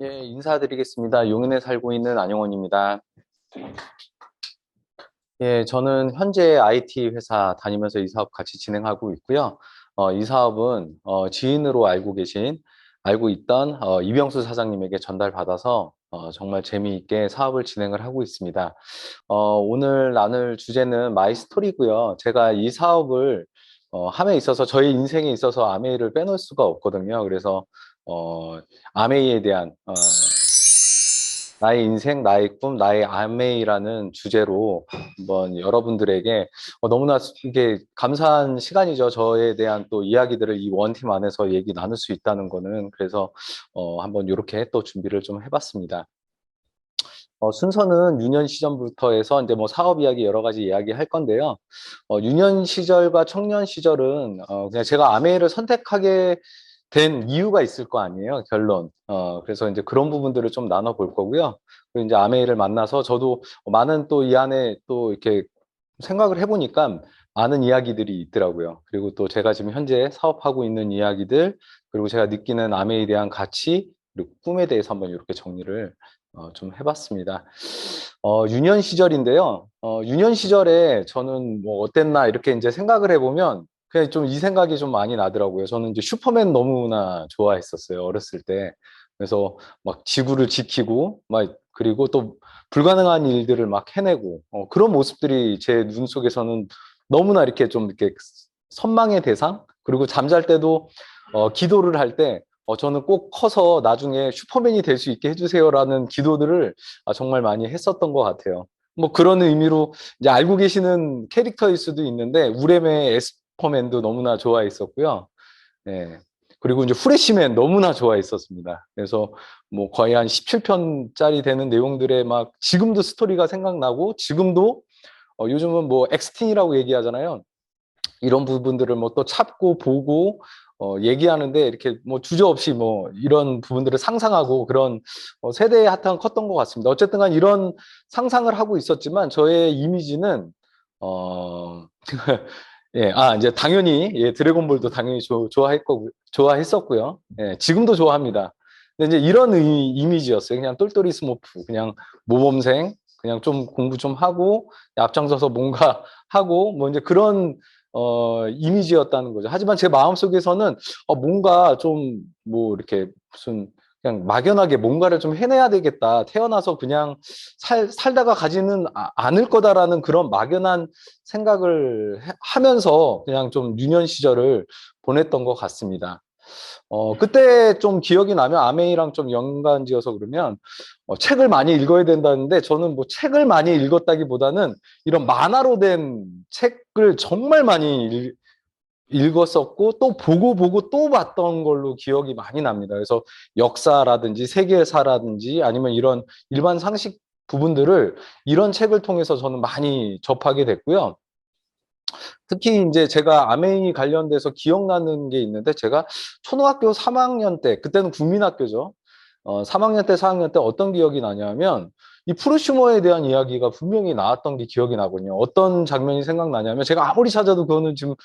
예, 인사드리겠습니다. 용인에 살고 있는 안용원입니다. 예, 저는 현재 IT 회사 다니면서 이 사업 같이 진행하고 있고요. 이 사업은 지인으로 알고 있던 이병수 사장님에게 전달받아서 정말 재미있게 사업을 진행을 하고 있습니다. 오늘 나눌 주제는 마이 스토리고요. 제가 이 사업을 함에 있어서 저희 인생에 있어서 아메이를 빼놓을 수가 없거든요. 그래서 아메이에 대한 나의 인생, 나의 꿈, 나의 아메이라는 주제로 한번 여러분들에게 너무나 이게 감사한 시간이죠. 저에 대한 또 이야기들을 이 원팀 안에서 얘기 나눌 수 있다는 거는. 그래서 한번 이렇게 또 준비를 좀 해봤습니다. 순서는 유년 시절부터 해서 이제 뭐 사업 이야기 여러 가지 이야기 할 건데요. 유년 시절과 청년 시절은 그냥 제가 아메이를 선택하게 된 이유가 있을 거 아니에요, 결론. 그래서 이제 그런 부분들을 좀 나눠볼 거고요. 그리고 이제 아메이를 만나서 저도 많은 또 이 안에 또 이렇게 생각을 해보니까 많은 이야기들이 있더라고요. 그리고 또 제가 지금 현재 사업하고 있는 이야기들, 그리고 제가 느끼는 아메이에 대한 가치, 그리고 꿈에 대해서 한번 이렇게 정리를 좀 해봤습니다. 유년 시절인데요. 유년 시절에 저는 뭐 어땠나 이렇게 이제 생각을 해보면 그냥 좀 이 생각이 좀 많이 나더라고요. 저는 이제 슈퍼맨 너무나 좋아했었어요. 어렸을 때. 그래서 막 지구를 지키고, 막, 그리고 또 불가능한 일들을 막 해내고, 그런 모습들이 제 눈 속에서는 너무나 이렇게 좀 이렇게 선망의 대상? 그리고 잠잘 때도, 기도를 할 때, 저는 꼭 커서 나중에 슈퍼맨이 될 수 있게 해주세요라는 기도들을 정말 많이 했었던 것 같아요. 뭐 그런 의미로 이제 알고 계시는 캐릭터일 수도 있는데, 우레메 에스퍼맨도 너무나 좋아했었고요. 네. 그리고 이제 후레쉬맨 너무나 좋아했었습니다. 그래서 뭐 거의 한 17편짜리 되는 내용들의 막 지금도 스토리가 생각나고 지금도 요즘은 뭐 엑스틴이라고 얘기하잖아요. 이런 부분들을 뭐 또 찾고 보고 얘기하는데 이렇게 뭐 주저없이 뭐 이런 부분들을 상상하고 그런 세대의 핫한 컸던 것 같습니다. 어쨌든 간 이런 상상을 하고 있었지만 저의 이미지는 어 예, 이제 당연히 예, 드래곤볼도 당연히 좋아했었고요. 예, 지금도 좋아합니다. 근데 이제 이런 이미지였어요. 그냥 똘똘이 스모프, 그냥 모범생, 그냥 좀 공부 좀 하고 앞장서서 뭔가 하고 뭐 이제 그런 이미지였다는 거죠. 하지만 제 마음속에서는 뭔가 좀 뭐 이렇게 무슨 그냥 막연하게 뭔가를 좀 해내야 되겠다. 태어나서 그냥 살다가 가지는 않을 거다라는 그런 막연한 생각을 하면서 그냥 좀 유년 시절을 보냈던 것 같습니다. 그때 좀 기억이 나면 아메이랑 좀 연관지어서 그러면 책을 많이 읽어야 된다는데 저는 뭐 책을 많이 읽었다기보다는 이런 만화로 된 책을 정말 많이 읽었었고 또 보고 또 봤던 걸로 기억이 많이 납니다. 그래서 역사라든지 세계사라든지 아니면 이런 일반 상식 부분들을 이런 책을 통해서 저는 많이 접하게 됐고요. 특히 이제 제가 아메이 관련돼서 기억나는 게 있는데 제가 초등학교 3학년 때 그때는 국민학교죠. 3학년 때 4학년 때 어떤 기억이 나냐면 이 프루슈머에 대한 이야기가 분명히 나왔던 게 기억이 나거든요. 어떤 장면이 생각나냐면 제가 아무리 찾아도 그거는 지금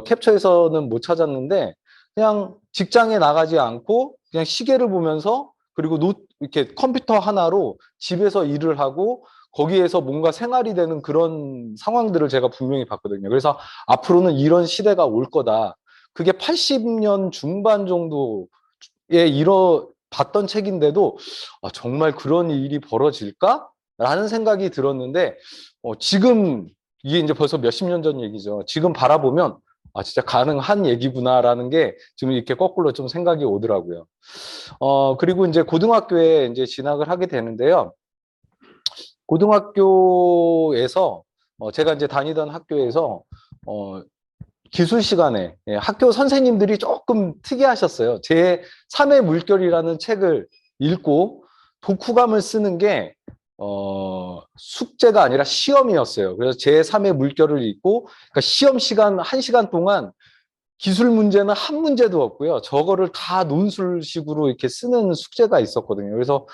캡처해서는 못 찾았는데 그냥 직장에 나가지 않고 그냥 시계를 보면서 그리고 이렇게 컴퓨터 하나로 집에서 일을 하고 거기에서 뭔가 생활이 되는 그런 상황들을 제가 분명히 봤거든요. 그래서 앞으로는 이런 시대가 올 거다. 그게 80년 중반 정도에 봤던 책인데도 정말 그런 일이 벌어질까? 라는 생각이 들었는데 지금 이게 이제 벌써 몇십 년 전 얘기죠. 지금 바라보면 진짜 가능한 얘기구나라는 게 지금 이렇게 거꾸로 좀 생각이 오더라고요. 그리고 이제 고등학교에 이제 진학을 하게 되는데요. 고등학교에서 제가 이제 다니던 학교에서 기술 시간에 학교 선생님들이 조금 특이하셨어요. 제 3의 물결이라는 책을 읽고 독후감을 쓰는 게 숙제가 아니라 시험이었어요. 그래서 제 3의 물결을 읽고 그러니까 시험 시간 1시간 동안 기술 문제는 한 문제도 없고요. 저거를 다 논술식으로 이렇게 쓰는 숙제가 있었거든요. 그래서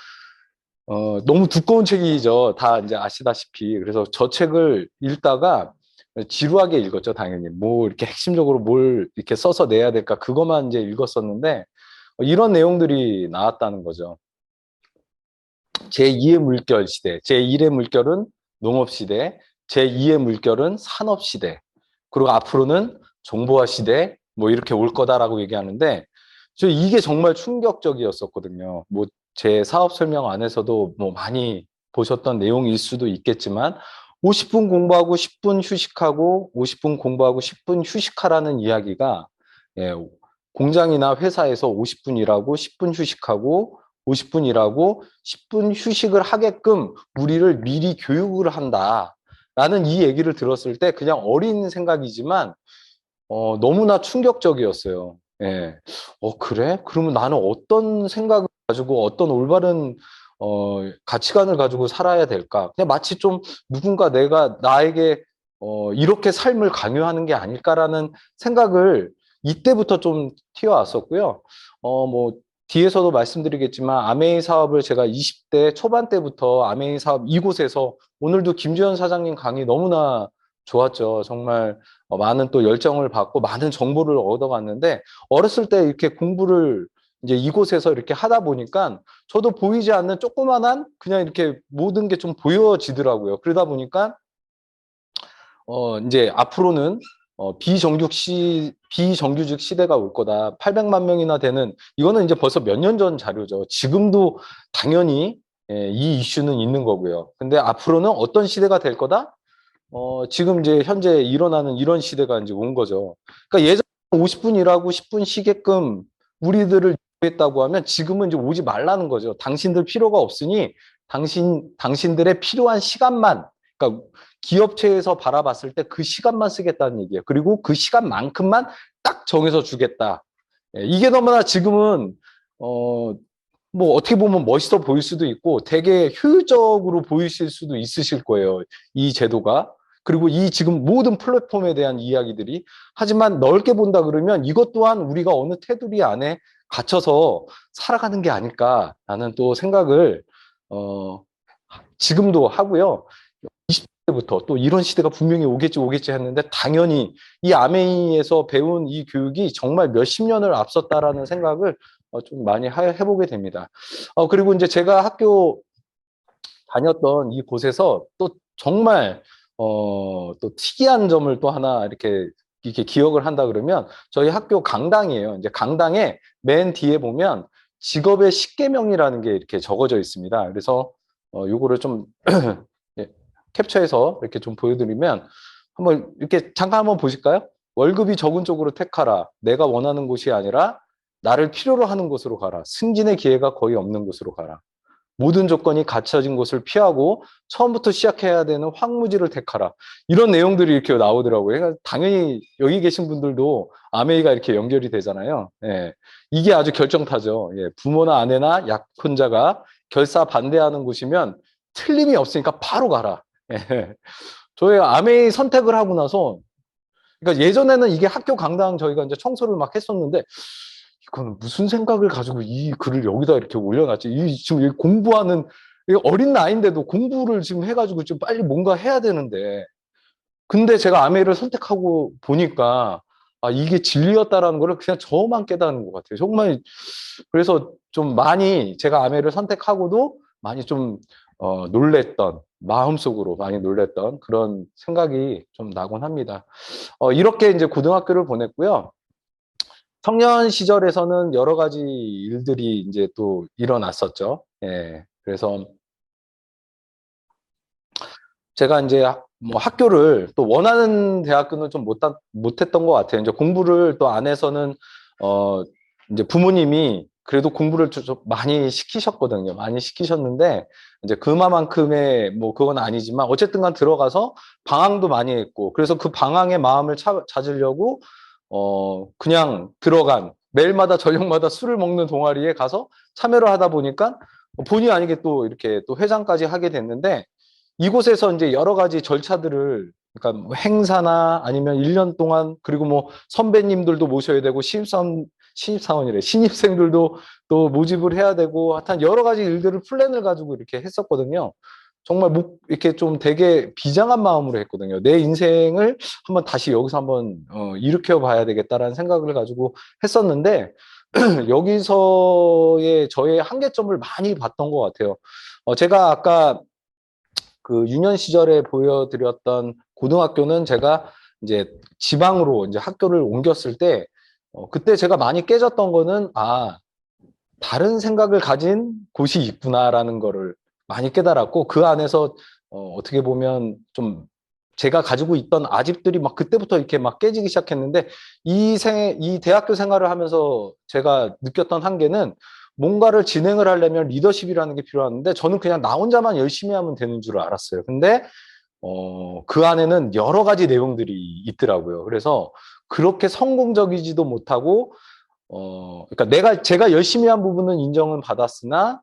너무 두꺼운 책이죠. 다 이제 아시다시피. 그래서 저 책을 읽다가 지루하게 읽었죠, 당연히. 뭐 이렇게 핵심적으로 뭘 이렇게 써서 내야 될까, 그것만 이제 읽었었는데, 이런 내용들이 나왔다는 거죠. 제2의 물결 시대, 제1의 물결은 농업 시대, 제2의 물결은 산업 시대, 그리고 앞으로는 정보화 시대, 뭐 이렇게 올 거다라고 얘기하는데, 저 이게 정말 충격적이었었거든요. 뭐 제 사업 설명 안에서도 뭐 많이 보셨던 내용일 수도 있겠지만, 50분 공부하고 10분 휴식하고 50분 공부하고 10분 휴식하라는 이야기가, 예, 공장이나 회사에서 50분 일하고 10분 휴식하고 50분 일하고 10분 휴식을 하게끔 우리를 미리 교육을 한다라는 이 얘기를 들었을 때 그냥 어린 생각이지만 너무나 충격적이었어요. 예. 그래? 그러면 나는 어떤 생각을 가지고 어떤 올바른 가치관을 가지고 살아야 될까? 그냥 마치 좀 누군가 내가 나에게 이렇게 삶을 강요하는 게 아닐까라는 생각을 이때부터 좀 튀어왔었고요. 뭐 뒤에서도 말씀드리겠지만 아메이 사업을 제가 20대 초반 때부터 아메이 사업 이곳에서 오늘도 김주현 사장님 강의 너무나 좋았죠. 정말 많은 또 열정을 받고 많은 정보를 얻어갔는데 어렸을 때 이렇게 공부를 이제 이곳에서 이렇게 하다 보니까 저도 보이지 않는 조그만한 그냥 이렇게 모든 게 좀 보여지더라고요. 그러다 보니까 이제 앞으로는 비정규직 시대가 올 거다. 800만 명이나 되는 이거는 이제 벌써 몇 년 전 자료죠. 지금도 당연히 이 이슈는 있는 거고요. 근데 앞으로는 어떤 시대가 될 거다? 지금 이제 현재 일어나는 이런 시대가 이제 온 거죠. 그러니까 예전에 50분 일하고 10분 쉬게끔 우리들을 했다고 하면 지금은 이제 오지 말라는 거죠. 당신들 필요가 없으니 당신들의 필요한 시간만, 그러니까 기업체에서 바라봤을 때 그 시간만 쓰겠다는 얘기예요. 그리고 그 시간만큼만 딱 정해서 주겠다. 이게 너무나 지금은, 뭐 어떻게 보면 멋있어 보일 수도 있고 되게 효율적으로 보이실 수도 있으실 거예요. 이 제도가. 그리고 이 지금 모든 플랫폼에 대한 이야기들이. 하지만 넓게 본다 그러면 이것 또한 우리가 어느 테두리 안에 갇혀서 살아가는 게 아닐까라는 또 생각을 지금도 하고요. 20대부터 또 이런 시대가 분명히 오겠지 했는데 당연히 이 아메이에서 배운 이 교육이 정말 몇십 년을 앞섰다라는 생각을 좀 많이 해보게 됩니다. 그리고 이제 제가 학교 다녔던 이 곳에서 또 정말 또 특이한 점을 또 하나 이렇게 기억을 한다 그러면 저희 학교 강당이에요. 이제 강당에 맨 뒤에 보면 직업의 10계명이라는 게 이렇게 적어져 있습니다. 그래서 요거를 좀 예, 캡처해서 이렇게 좀 보여드리면 한번 이렇게 잠깐 한번 보실까요? 월급이 적은 쪽으로 택하라. 내가 원하는 곳이 아니라 나를 필요로 하는 곳으로 가라. 승진의 기회가 거의 없는 곳으로 가라. 모든 조건이 갖춰진 곳을 피하고 처음부터 시작해야 되는 황무지를 택하라. 이런 내용들이 이렇게 나오더라고요. 그러니까 당연히 여기 계신 분들도 아메이가 이렇게 연결이 되잖아요. 예. 이게 아주 결정타죠. 예. 부모나 아내나 약혼자가 결사 반대하는 곳이면 틀림이 없으니까 바로 가라. 예. 저희 아메이 선택을 하고 나서, 그러니까 예전에는 이게 학교 강당 저희가 이제 청소를 막 했었는데, 이거는 무슨 생각을 가지고 이 글을 여기다 이렇게 올려놨지? 지금 공부하는, 어린 나이인데도 공부를 지금 해가지고 좀 빨리 뭔가 해야 되는데. 근데 제가 아메이를 선택하고 보니까, 이게 진리였다라는 거를 그냥 저만 깨닫는 것 같아요. 정말, 그래서 좀 많이 제가 아메이를 선택하고도 많이 좀, 놀랬던, 마음속으로 많이 놀랬던 그런 생각이 좀 나곤 합니다. 이렇게 이제 고등학교를 보냈고요. 청년 시절에서는 여러 가지 일들이 이제 또 일어났었죠. 예. 그래서 제가 이제 뭐 학교를 또 원하는 대학교는 좀 못했던 것 같아요. 이제 공부를 또 안에서는, 이제 부모님이 그래도 공부를 좀 많이 시키셨거든요. 많이 시키셨는데, 이제 그만큼의 뭐 그건 아니지만, 어쨌든 간 들어가서 방황도 많이 했고, 그래서 그 방황의 마음을 찾으려고, 그냥 매일마다 저녁마다 술을 먹는 동아리에 가서 참여를 하다 보니까 본의 아니게 또 이렇게 또 회장까지 하게 됐는데, 이곳에서 이제 여러 가지 절차들을, 그러니까 뭐 행사나 아니면 1년 동안, 그리고 뭐 선배님들도 모셔야 되고 신입사원이래. 신입생들도 또 모집을 해야 되고 하여튼 여러 가지 일들을 플랜을 가지고 이렇게 했었거든요. 정말 이렇게 좀 되게 비장한 마음으로 했거든요. 내 인생을 한번 다시 여기서 한번 일으켜 봐야 되겠다라는 생각을 가지고 했었는데, 여기서의 저의 한계점을 많이 봤던 것 같아요. 제가 아까 그 유년 시절에 보여드렸던 고등학교는 제가 이제 지방으로 이제 학교를 옮겼을 때, 그때 제가 많이 깨졌던 거는, 다른 생각을 가진 곳이 있구나라는 거를 많이 깨달았고, 그 안에서 어떻게 보면 좀 제가 가지고 있던 아집들이 막 그때부터 이렇게 막 깨지기 시작했는데, 이 대학교 생활을 하면서 제가 느꼈던 한계는, 뭔가를 진행을 하려면 리더십이라는 게 필요한데, 저는 그냥 나 혼자만 열심히 하면 되는 줄 알았어요. 근데 그 안에는 여러 가지 내용들이 있더라고요. 그래서 그렇게 성공적이지도 못하고, 그러니까 제가 열심히 한 부분은 인정은 받았으나,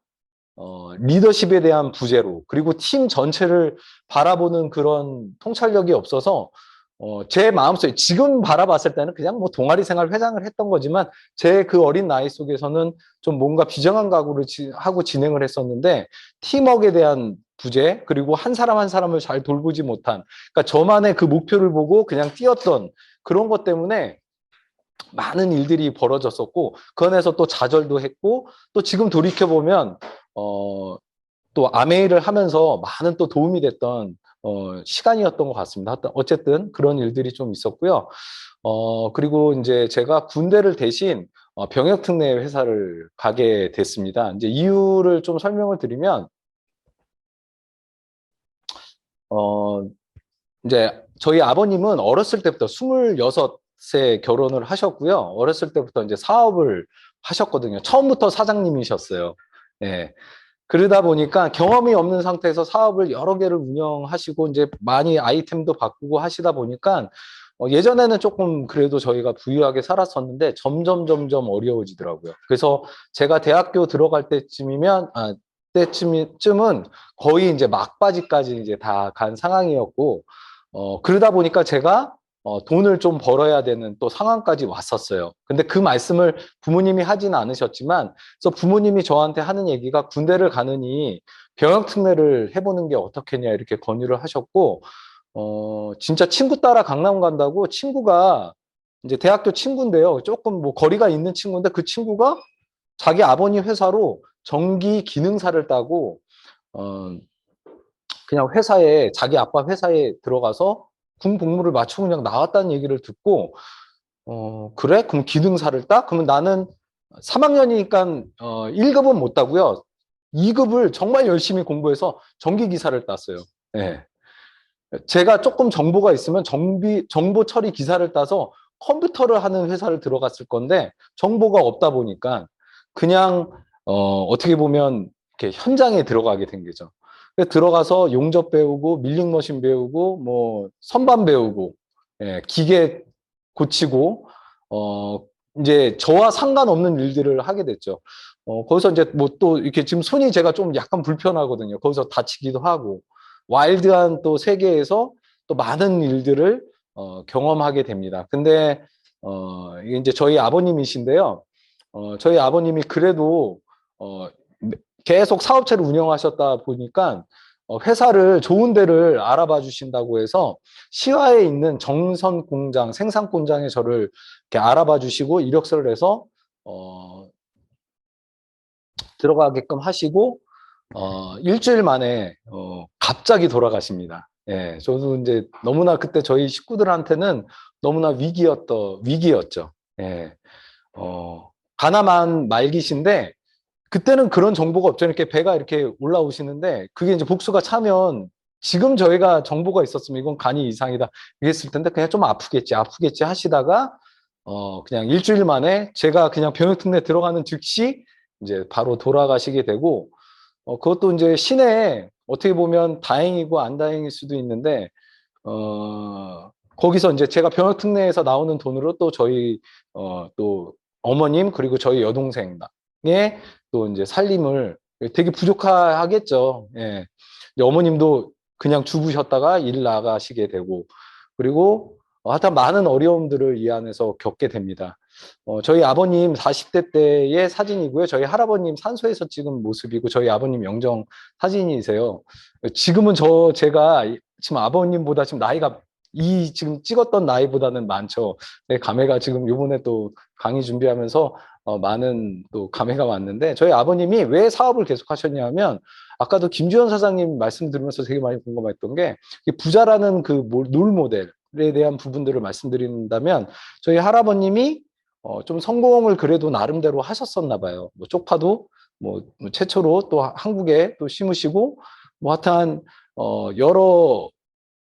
리더십에 대한 부재로, 그리고 팀 전체를 바라보는 그런 통찰력이 없어서, 제 마음속에, 지금 바라봤을 때는 그냥 뭐 동아리 생활 회장을 했던 거지만, 제 그 어린 나이 속에서는 좀 뭔가 비정한 각오를 하고 진행을 했었는데, 팀워크에 대한 부재, 그리고 한 사람 한 사람을 잘 돌보지 못한, 그러니까 저만의 그 목표를 보고 그냥 뛰었던 그런 것 때문에 많은 일들이 벌어졌었고, 그 안에서 또 좌절도 했고, 또 지금 돌이켜보면, 어, 또 아메이를 하면서 많은 또 도움이 됐던 시간이었던 것 같습니다. 어쨌든 그런 일들이 좀 있었고요. 그리고 이제 제가 군대를 대신 병역특례 회사를 가게 됐습니다. 이제 이유를 좀 설명을 드리면, 어, 이제 저희 아버님은 어렸을 때부터 26세 결혼을 하셨고요. 어렸을 때부터 이제 사업을 하셨거든요. 처음부터 사장님이셨어요. 예. 그러다 보니까 경험이 없는 상태에서 사업을 여러 개를 운영하시고 이제 많이 아이템도 바꾸고 하시다 보니까 예전에는 조금 그래도 저희가 부유하게 살았었는데 점점 어려워지더라고요. 그래서 제가 대학교 들어갈 때쯤이면 때쯤은 거의 이제 막바지까지 이제 다 간 상황이었고, 그러다 보니까 제가 돈을 좀 벌어야 되는 또 상황까지 왔었어요. 근데 그 말씀을 부모님이 하지는 않으셨지만, 그래서 부모님이 저한테 하는 얘기가 군대를 가느니 병역특례를 해보는 게 어떻겠냐 이렇게 권유를 하셨고, 진짜 친구 따라 강남 간다고 친구가 이제 대학교 친구인데요. 조금 뭐 거리가 있는 친구인데 그 친구가 자기 아버님 회사로 전기 기능사를 따고, 어, 그냥 회사에, 자기 아빠 회사에 들어가서 군 복무를 마치고 그냥 나왔다는 얘기를 듣고, 그래? 그럼 기능사를 따? 그러면 나는 3학년이니까 1급은 못 따고요. 2급을 정말 열심히 공부해서 전기기사를 땄어요. 예. 제가 조금 정보가 있으면 정보 처리 기사를 따서 컴퓨터를 하는 회사를 들어갔을 건데, 정보가 없다 보니까 그냥 어떻게 보면 이렇게 현장에 들어가게 된 거죠. 들어가서 용접 배우고 밀링머신 배우고 뭐 선반 배우고, 기계 고치고, 어 이제 저와 상관없는 일들을 하게 됐죠. 거기서 이제 뭐 또 이렇게 지금 손이 제가 좀 약간 불편하거든요. 거기서 다치기도 하고, 와일드한 또 세계에서 또 많은 일들을 경험하게 됩니다. 근데 이게 이제 저희 아버님이신데요. 저희 아버님이 그래도 어, 계속 사업체를 운영하셨다 보니까 회사를, 좋은 데를 알아봐 주신다고 해서 시화에 있는 정선 공장, 생산 공장에 저를 이렇게 알아봐 주시고 이력서를 내서 들어가게끔 하시고, 일주일 만에 갑자기 돌아가십니다. 예, 저도 이제 너무나 그때 저희 식구들한테는 너무나 위기였죠. 예, 가나만 말기신데, 그때는 그런 정보가 없죠. 이렇게 배가 이렇게 올라오시는데, 그게 이제 복수가 차면, 지금 저희가 정보가 있었으면 이건 간이 이상이다 이랬을 텐데, 그냥 좀 아프겠지 하시다가, 그냥 일주일 만에 제가 그냥 병역특례 들어가는 즉시 이제 바로 돌아가시게 되고, 그것도 이제 신의 어떻게 보면 다행이고 안 다행일 수도 있는데, 거기서 이제 제가 병역특례에서 나오는 돈으로 또 저희, 또 어머님, 그리고 저희 여동생의 또 이제 살림을, 되게 부족하겠죠. 예. 이제 어머님도 그냥 주부셨다가 일 나가시게 되고, 그리고 하여튼 많은 어려움들을 이 안에서 겪게 됩니다. 저희 아버님 40대 때의 사진이고요. 저희 할아버님 산소에서 찍은 모습이고, 저희 아버님 영정 사진이세요. 지금은 제가 지금 아버님보다 지금 나이가 지금 찍었던 나이보다는 많죠. 네, 감회가 지금 요번에 또 강의 준비하면서 많은 또 감회가 왔는데, 저희 아버님이 왜 사업을 계속 하셨냐면, 아까도 김주현 사장님 말씀 들으면서 되게 많이 궁금했던 게, 이 부자라는 그 롤 모델에 대한 부분들을 말씀드린다면, 저희 할아버님이 좀 성공을 그래도 나름대로 하셨었나 봐요. 뭐 쪽파도 뭐 최초로 또 한국에 또 심으시고, 뭐 하여튼 여러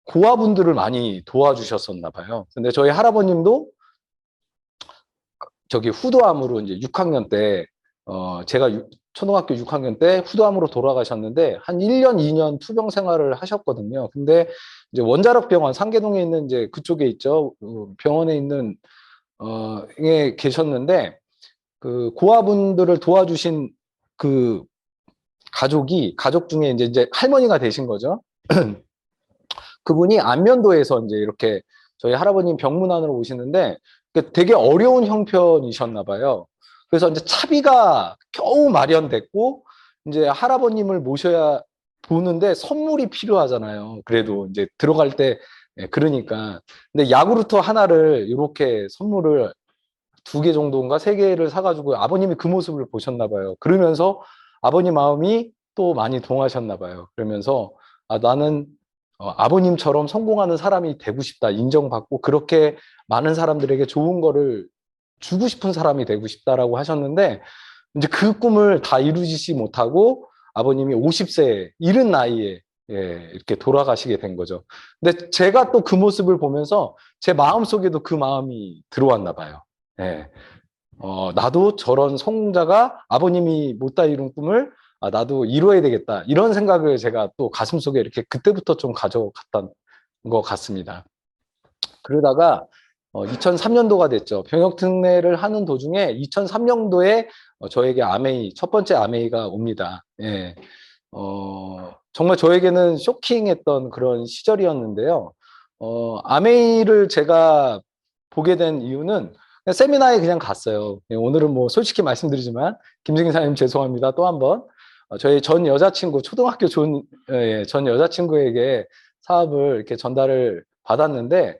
고아분들을 많이 도와주셨었나 봐요. 근데 저희 할아버님도 저기 후도암으로 이제 6학년 때, 제가 초등학교 6학년 때 후도암으로 돌아가셨는데, 한 1년, 2년 투병 생활을 하셨거든요. 근데 이제 원자력 병원, 상계동에 있는 이제 그쪽에 있죠. 병원에 있는, 에 계셨는데, 그 고아분들을 도와주신 그 가족 중에 이제 할머니가 되신 거죠. 그분이 안면도에서 이제 이렇게 저희 할아버님 병문안으로 오시는데 되게 어려운 형편이셨나 봐요. 그래서 이제 차비가 겨우 마련됐고 이제 할아버님을 모셔야 보는데 선물이 필요하잖아요. 그래도 이제 들어갈 때 그러니까 근데 야구르트 하나를 이렇게 선물을 2개 정도인가 3개를 사가지고 아버님이 그 모습을 보셨나 봐요. 그러면서 아버님 마음이 또 많이 동하셨나 봐요. 그러면서 나는 아버님처럼 성공하는 사람이 되고 싶다. 인정받고 그렇게 많은 사람들에게 좋은 거를 주고 싶은 사람이 되고 싶다라고 하셨는데 이제 그 꿈을 다 이루지 못하고 아버님이 50세 이른 나이에 이렇게 돌아가시게 된 거죠. 근데 제가 또 그 모습을 보면서 제 마음속에도 그 마음이 들어왔나 봐요. 예. 나도 저런 성공자가 아버님이 못다 이룬 꿈을 나도 이루어야 되겠다. 이런 생각을 제가 또 가슴속에 이렇게 그때부터 좀 가져갔던 것 같습니다. 그러다가 2003년도가 됐죠. 병역 특례를 하는 도중에 2003년도에 저에게 첫 번째 아메이가 옵니다. 예. 정말 저에게는 쇼킹했던 그런 시절이었는데요. 아메이를 제가 보게 된 이유는 그냥 세미나에 그냥 갔어요. 예, 오늘은 뭐 솔직히 말씀드리지만 김승희 사장님 죄송합니다. 또 한 번 저희 전 여자친구 초등학교 전 여자친구에게 사업을 이렇게 전달을 받았는데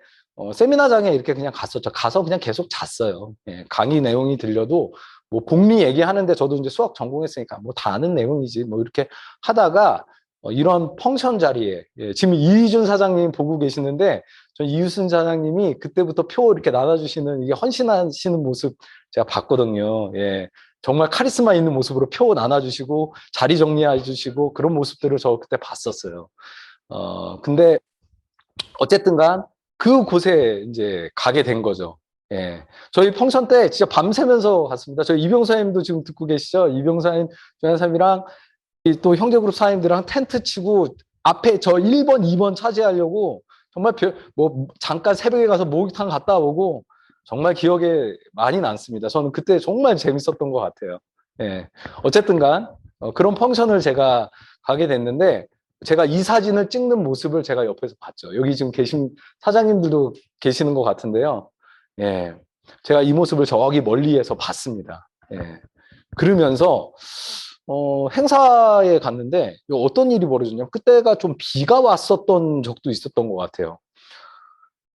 세미나장에 이렇게 그냥 갔었죠. 가서 그냥 계속 잤어요. 예, 강의 내용이 들려도 뭐 복리 얘기하는데 저도 이제 수학 전공했으니까 뭐 다 아는 내용이지 뭐 이렇게 하다가 이런 펑션 자리에 지금 이희준 사장님 보고 계시는데 저 이희준 사장님이 그때부터 표 이렇게 나눠주시는 이게 헌신하시는 모습 제가 봤거든요. 예. 정말 카리스마 있는 모습으로 표 나눠주시고 자리 정리해 주시고 그런 모습들을 저 그때 봤었어요. 근데 어쨌든 간 그곳에 이제 가게 된 거죠. 예. 저희 펑션 때 진짜 밤새면서 갔습니다. 저희 이병사님도 지금 듣고 계시죠? 이병사님, 조현삼이랑 또 형제그룹 사장님들이랑 텐트 치고 앞에 저 1번, 2번 차지하려고 정말 뭐 잠깐 새벽에 가서 목욕탕 갔다 오고 정말 기억에 많이 남습니다. 저는 그때 정말 재밌었던 것 같아요. 예. 어쨌든 간 그런 펑션을 제가 가게 됐는데 제가 이 사진을 찍는 모습을 제가 옆에서 봤죠. 여기 지금 계신 사장님들도 계시는 것 같은데요. 예. 제가 이 모습을 저기 멀리에서 봤습니다. 예. 그러면서 행사에 갔는데 어떤 일이 벌어졌냐면 그때가 좀 비가 왔었던 적도 있었던 것 같아요.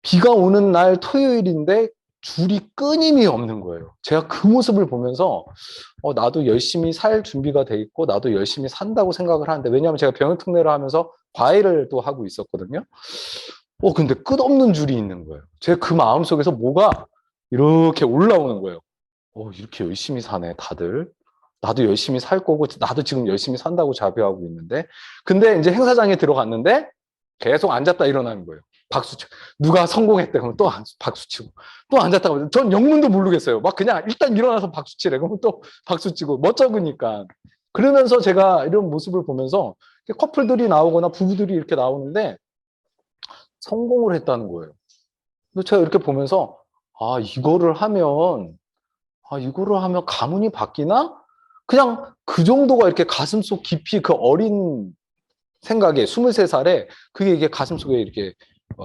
비가 오는 날 토요일인데 줄이 끊임이 없는 거예요. 제가 그 모습을 보면서 나도 열심히 살 준비가 돼 있고 나도 열심히 산다고 생각을 하는데 왜냐하면 제가 병역특례를 하면서 과외를 또 하고 있었거든요. 근데 끝없는 줄이 있는 거예요. 제가 그 마음속에서 뭐가 이렇게 올라오는 거예요. 이렇게 열심히 사네 다들. 나도 열심히 살 거고 나도 지금 열심히 산다고 자부하고 있는데 근데 이제 행사장에 들어갔는데 계속 앉았다 일어나는 거예요. 박수 치고 누가 성공했대 그러면 또 박수 치고 또 앉았다 그러면 전 영문도 모르겠어요. 막 그냥 일단 일어나서 박수 치래 그러면 또 박수 치고 멋쩍으니까 그러면서 제가 이런 모습을 보면서 커플들이 나오거나 부부들이 이렇게 나오는데 성공을 했다는 거예요. 그래서 제가 이렇게 보면서 이거를 하면 가문이 바뀌나? 그냥 그 정도가 이렇게 가슴속 깊이 그 어린 생각에 23살에 그게 이게 가슴속에 이렇게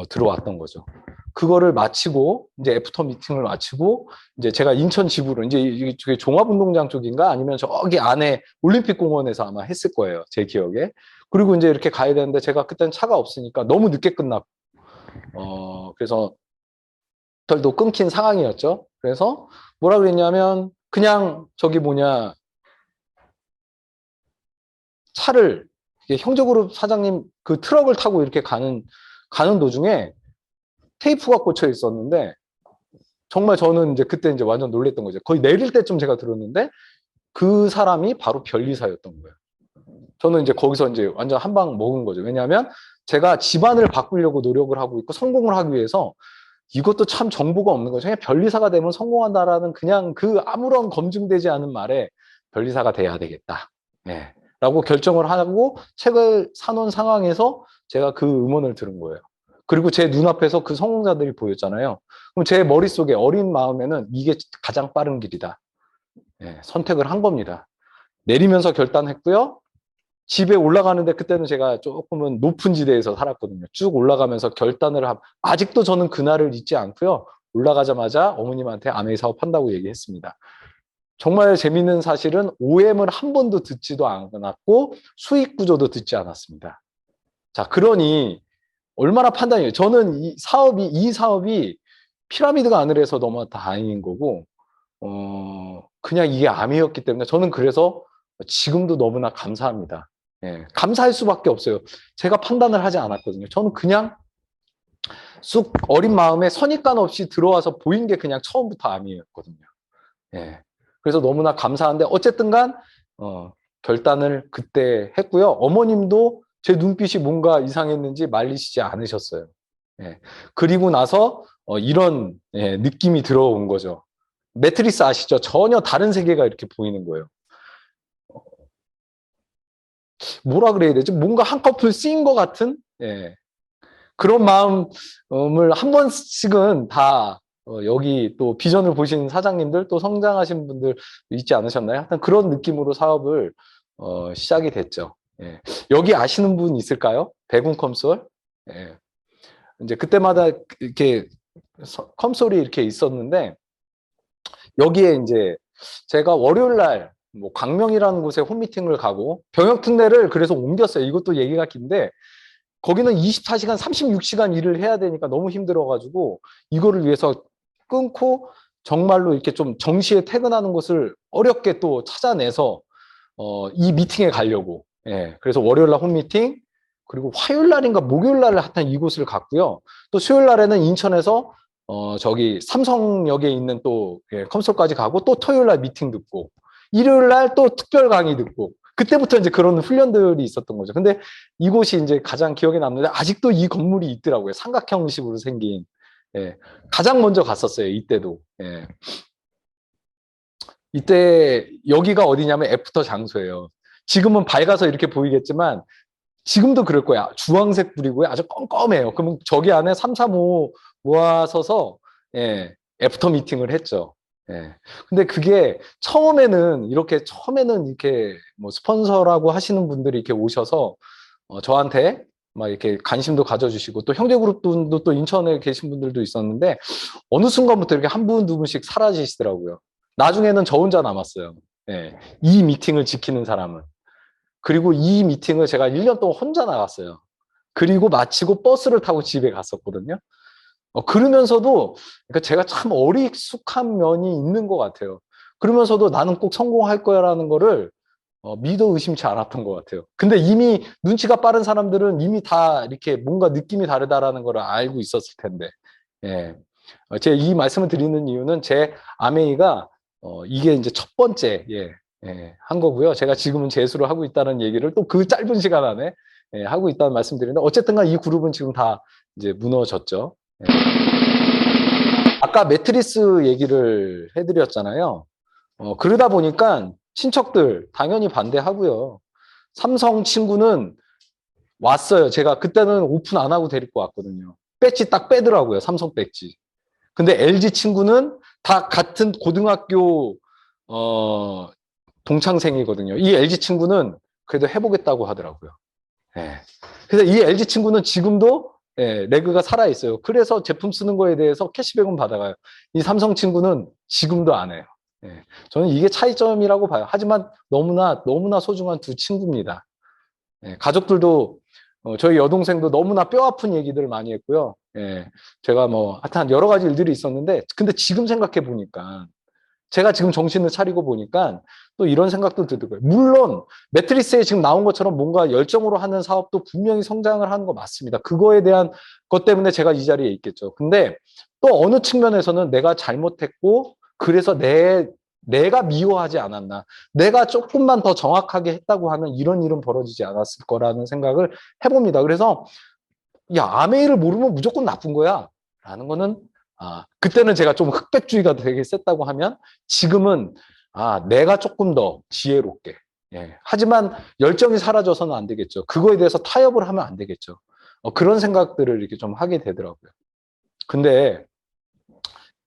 들어왔던 거죠. 그거를 마치고 이제 애프터 미팅을 마치고 이제 제가 인천 지부로 이제 이게 종합운동장 쪽인가 아니면 저기 안에 올림픽공원에서 아마 했을 거예요. 제 기억에. 그리고 이제 이렇게 가야 되는데 제가 그때는 차가 없으니까 너무 늦게 끝났고 그래서 털도 끊긴 상황이었죠. 그래서 뭐라 그랬냐면 그냥 저기 뭐냐 차를 형제그룹 사장님 그 트럭을 타고 이렇게 가는 도중에 테이프가 꽂혀 있었는데 정말 저는 이제 그때 이제 완전 놀랬던 거죠. 거의 내릴 때쯤 제가 들었는데 그 사람이 바로 변리사였던 거예요. 저는 이제 거기서 이제 완전 한 방 먹은 거죠. 왜냐하면 제가 집안을 바꾸려고 노력을 하고 있고 성공을 하기 위해서 이것도 참 정보가 없는 거죠. 그냥 변리사가 되면 성공한다라는 그냥 그 아무런 검증되지 않은 말에 변리사가 돼야 되겠다. 네. 라고 결정을 하고 책을 사놓은 상황에서 제가 그 음원을 들은 거예요. 그리고 제 눈앞에서 그 성공자들이 보였잖아요. 그럼 제 머릿속에 어린 마음에는 이게 가장 빠른 길이다. 네. 선택을 한 겁니다. 내리면서 결단했고요. 집에 올라가는데 그때는 제가 조금은 높은 지대에서 살았거든요. 쭉 올라가면서 결단을 아직도 저는 그날을 잊지 않고요. 올라가자마자 어머님한테 아메이 사업한다고 얘기했습니다. 정말 재밌는 사실은 OM을 한 번도 듣지도 않았고 수익 구조도 듣지 않았습니다. 자, 그러니 얼마나 판단이에요. 저는 이 사업이 피라미드가 아니라서 너무 다행인 거고 그냥 이게 암이었기 때문에 저는 그래서 지금도 너무나 감사합니다. 예, 감사할 수밖에 없어요. 제가 판단을 하지 않았거든요. 저는 그냥 쑥 어린 마음에 선입관 없이 들어와서 보인 게 그냥 처음부터 암이었거든요. 예, 그래서 너무나 감사한데 어쨌든 간 결단을 그때 했고요. 어머님도 제 눈빛이 뭔가 이상했는지 말리시지 않으셨어요. 예, 그리고 나서 이런 느낌이 들어온 거죠. 매트리스 아시죠? 전혀 다른 세계가 이렇게 보이는 거예요. 뭐라 그래야 되지? 뭔가 한꺼풀 쓰인 것 같은 그런 마음을 한 번씩은 다 여기 또 비전을 보신 사장님들 또 성장하신 분들 있지 않으셨나요? 하여튼 그런 느낌으로 사업을 시작이 됐죠. 예. 여기 아시는 분 있을까요? 백운 컴솔? 예. 이제 그때마다 이렇게 컴솔이 이렇게 있었는데 여기에 이제 제가 월요일 날 뭐 광명이라는 곳에 홈미팅을 가고 병역특례를 그래서 옮겼어요. 이것도 얘기가 긴데 거기는 24시간, 36시간 일을 해야 되니까 너무 힘들어가지고 이거를 위해서 끊고 정말로 이렇게 좀 정시에 퇴근하는 곳을 어렵게 또 찾아내서 이 미팅에 가려고. 예, 그래서 월요일 날 홈미팅 그리고 화요일 날인가 목요일 날 하여튼 이곳을 갔고요. 또 수요일 날에는 인천에서 저기 삼성역에 있는 또 컴솔까지 가고 또 토요일 날 미팅 듣고 일요일 날 또 특별 강의 듣고 그때부터 이제 그런 훈련들이 있었던 거죠. 근데 이곳이 이제 가장 기억에 남는데 아직도 이 건물이 있더라고요. 삼각형식으로 생긴. 예, 가장 먼저 갔었어요. 이때도. 예. 이때 여기가 어디냐면 애프터 장소예요. 지금은 밝아서 이렇게 보이겠지만 지금도 그럴 거야. 주황색 불이고요. 아주 껌껌해요. 그러면 저기 안에 3, 4, 5 모아서서 애프터 미팅을 했죠. 예. 근데 그게 처음에는 이렇게 뭐 스폰서라고 하시는 분들이 이렇게 오셔서 저한테 막 이렇게 관심도 가져주시고 또 형제그룹 분도 또 인천에 계신 분들도 있었는데 어느 순간부터 이렇게 한 분, 두 분씩 사라지시더라고요. 나중에는 저 혼자 남았어요. 예. 이 미팅을 지키는 사람은. 그리고 이 미팅을 제가 1년 동안 혼자 나갔어요. 그리고 마치고 버스를 타고 집에 갔었거든요. 그러면서도 그러니까 제가 참 어리숙한 면이 있는 것 같아요. 그러면서도 나는 꼭 성공할 거야라는 거를 믿어 의심치 않았던 것 같아요. 근데 이미 눈치가 빠른 사람들은 이미 다 이렇게 뭔가 느낌이 다르다라는 걸 알고 있었을 텐데. 예. 제가 이 말씀을 드리는 이유는 제 아메이가 이게 이제 첫 번째 한 거고요. 제가 지금은 재수를 하고 있다는 얘기를 또 그 짧은 시간 안에 하고 있다는 말씀드리는데 어쨌든간 이 그룹은 지금 다 이제 무너졌죠. 예. 아까 매트리스 얘기를 해드렸잖아요. 그러다 보니까 친척들 당연히 반대하고요. 삼성 친구는 왔어요. 제가 그때는 오픈 안 하고 데리고 왔거든요. 배지 딱 빼더라고요. 삼성 배지. 근데 LG 친구는 다 같은 고등학교 동창생이거든요. 이 LG 친구는 그래도 해보겠다고 하더라고요. 예. 그래서 이 LG 친구는 지금도 레그가 살아있어요. 그래서 제품 쓰는 거에 대해서 캐시백은 받아가요. 이 삼성 친구는 지금도 안 해요. 예. 저는 이게 차이점이라고 봐요. 하지만 너무나 소중한 두 친구입니다. 예. 가족들도 저희 여동생도 너무나 뼈 아픈 얘기들을 많이 했고요. 예. 제가 뭐, 하여튼 여러 가지 일들이 있었는데, 근데 지금 생각해 보니까, 제가 지금 정신을 차리고 보니까 또 이런 생각도 들더라고요. 물론 매트리스에 지금 나온 것처럼 뭔가 열정으로 하는 사업도 분명히 성장을 하는 거 맞습니다. 그거에 대한 것 때문에 제가 이 자리에 있겠죠. 근데 또 어느 측면에서는 내가 잘못했고 그래서 내가 미워하지 않았나. 내가 조금만 더 정확하게 했다고 하면 이런 일은 벌어지지 않았을 거라는 생각을 해봅니다. 그래서 야, 아메이를 모르면 무조건 나쁜 거야. 라는 거는, 그때는 제가 좀 흑백주의가 되게 셌다고 하면, 지금은, 내가 조금 더 지혜롭게. 예. 하지만 열정이 사라져서는 안 되겠죠. 그거에 대해서 타협을 하면 안 되겠죠. 그런 생각들을 이렇게 좀 하게 되더라고요. 근데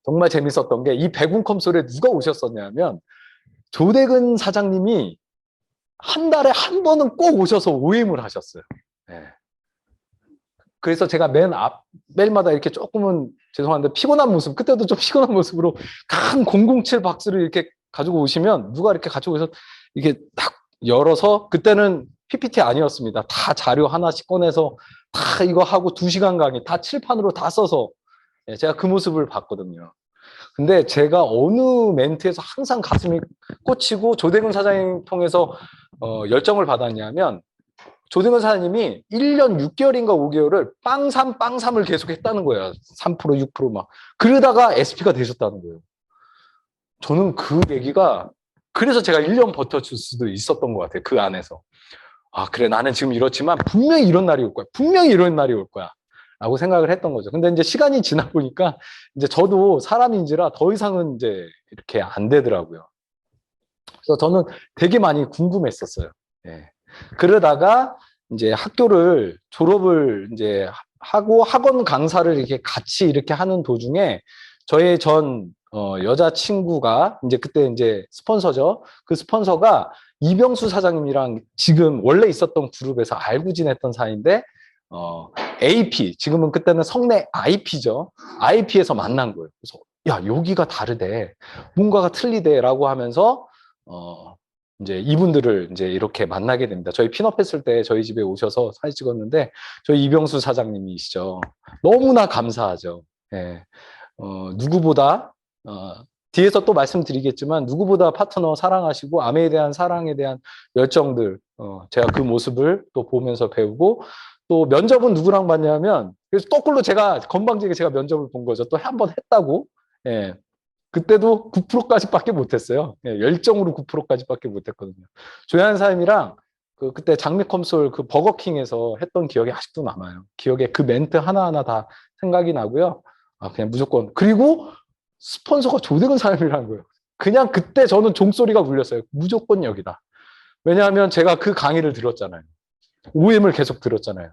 정말 재밌었던 게 이 백운 컴솔에 누가 오셨었냐면, 조대근 사장님이 한 달에 한 번은 꼭 오셔서 오임을 하셨어요. 예. 그래서 제가 매일마다 이렇게 조금은 죄송한데 피곤한 모습, 그때도 좀 피곤한 모습으로 큰 007 박스를 이렇게 가지고 오시면 누가 이렇게 가지고 오셔서 이게 딱 열어서 그때는 PPT 아니었습니다. 다 자료 하나씩 꺼내서 다 이거 하고 2시간 강의 다 칠판으로 다 써서 제가 그 모습을 봤거든요. 근데 제가 어느 멘트에서 항상 가슴이 꽂히고 조대근 사장님 통해서 열정을 받았냐면 조등은 사장님이 1년 6개월인가 5개월을 빵삼을 계속 했다는 거예요. 3%, 6% 막. 그러다가 SP가 되셨다는 거예요. 저는 그 얘기가, 그래서 제가 1년 버텨줄 수도 있었던 것 같아요. 그 안에서. 그래, 나는 지금 이렇지만 분명히 이런 날이 올 거야. 분명히 이런 날이 올 거야. 라고 생각을 했던 거죠. 근데 이제 시간이 지나 보니까 이제 저도 사람인지라 더 이상은 이제 이렇게 안 되더라고요. 그래서 저는 되게 많이 궁금했었어요. 예. 그러다가 이제 학교를 졸업을 이제 하고 학원 강사를 이렇게 같이 이렇게 하는 도중에 저의 전 여자친구가 이제 그때 이제 스폰서죠. 그 스폰서가 이병수 사장님이랑 지금 원래 있었던 그룹에서 알고 지냈던 사이인데 AP 지금은 그때는 성내 IP죠. IP에서 만난 거예요. 그래서 야 여기가 다르대, 뭔가가 틀리대라고 하면서 이제 이분들을 이제 이렇게 만나게 됩니다. 저희 핀업했을 때 저희 집에 오셔서 사진 찍었는데 저희 이병수 사장님이시죠. 너무나 감사하죠. 예. 누구보다 뒤에서 또 말씀드리겠지만 누구보다 파트너 사랑하시고 아내에 대한 사랑에 대한 열정들 제가 그 모습을 또 보면서 배우고 또 면접은 누구랑 봤냐면 그래서 거꾸로 제가 건방지게 제가 면접을 본 거죠. 또 한 번 했다고. 예. 그때도 9%까지밖에 못했어요. 예, 열정으로 9%까지밖에 못했거든요. 조현 사님이랑 그때 장미 컴솔 그 버거킹에서 했던 기억이 아직도 남아요. 기억에 그 멘트 하나하나 다 생각이 나고요. 그냥 무조건. 그리고 스폰서가 조대근 사람이라는 거예요. 그냥 그때 저는 종소리가 울렸어요. 무조건 여기다. 왜냐하면 제가 그 강의를 들었잖아요. OM을 계속 들었잖아요.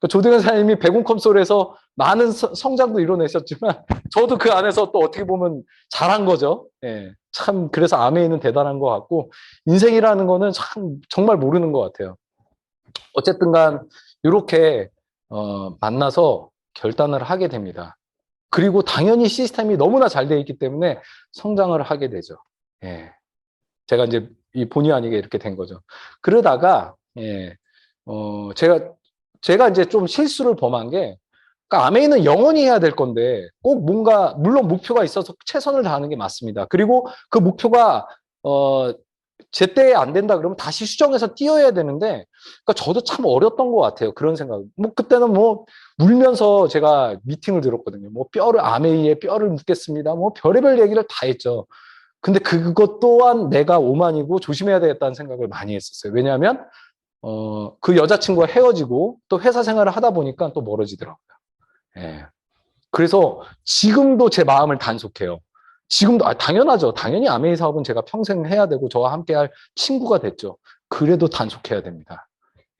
조대근 사장님이 백운 컴솔에서 많은 성장도 이뤄내셨지만 저도 그 안에서 또 어떻게 보면 잘한 거죠. 예, 참 그래서 아메이는 대단한 것 같고 인생이라는 거는 참 정말 모르는 것 같아요. 어쨌든 간 이렇게 만나서 결단을 하게 됩니다. 그리고 당연히 시스템이 너무나 잘 돼 있기 때문에 성장을 하게 되죠. 예, 제가 이제 이 본의 아니게 이렇게 된 거죠. 그러다가 예, 제가 이제 좀 실수를 범한 게, 그러니까 아메이는 영원히 해야 될 건데, 꼭 뭔가, 물론 목표가 있어서 최선을 다하는 게 맞습니다. 그리고 그 목표가, 제때에 안 된다 그러면 다시 수정해서 뛰어야 되는데, 그러니까 저도 참 어렸던 것 같아요. 그런 생각. 뭐, 그때는 뭐, 울면서 제가 미팅을 들었거든요. 뭐, 아메이에 뼈를 묻겠습니다. 뭐, 별의별 얘기를 다 했죠. 근데 그것 또한 내가 오만이고 조심해야 되겠다는 생각을 많이 했었어요. 왜냐하면, 그 여자친구와 헤어지고 또 회사 생활을 하다 보니까 또 멀어지더라고요. 예. 그래서 지금도 제 마음을 단속해요. 지금도, 당연하죠. 당연히 아메이 사업은 제가 평생 해야 되고 저와 함께 할 친구가 됐죠. 그래도 단속해야 됩니다.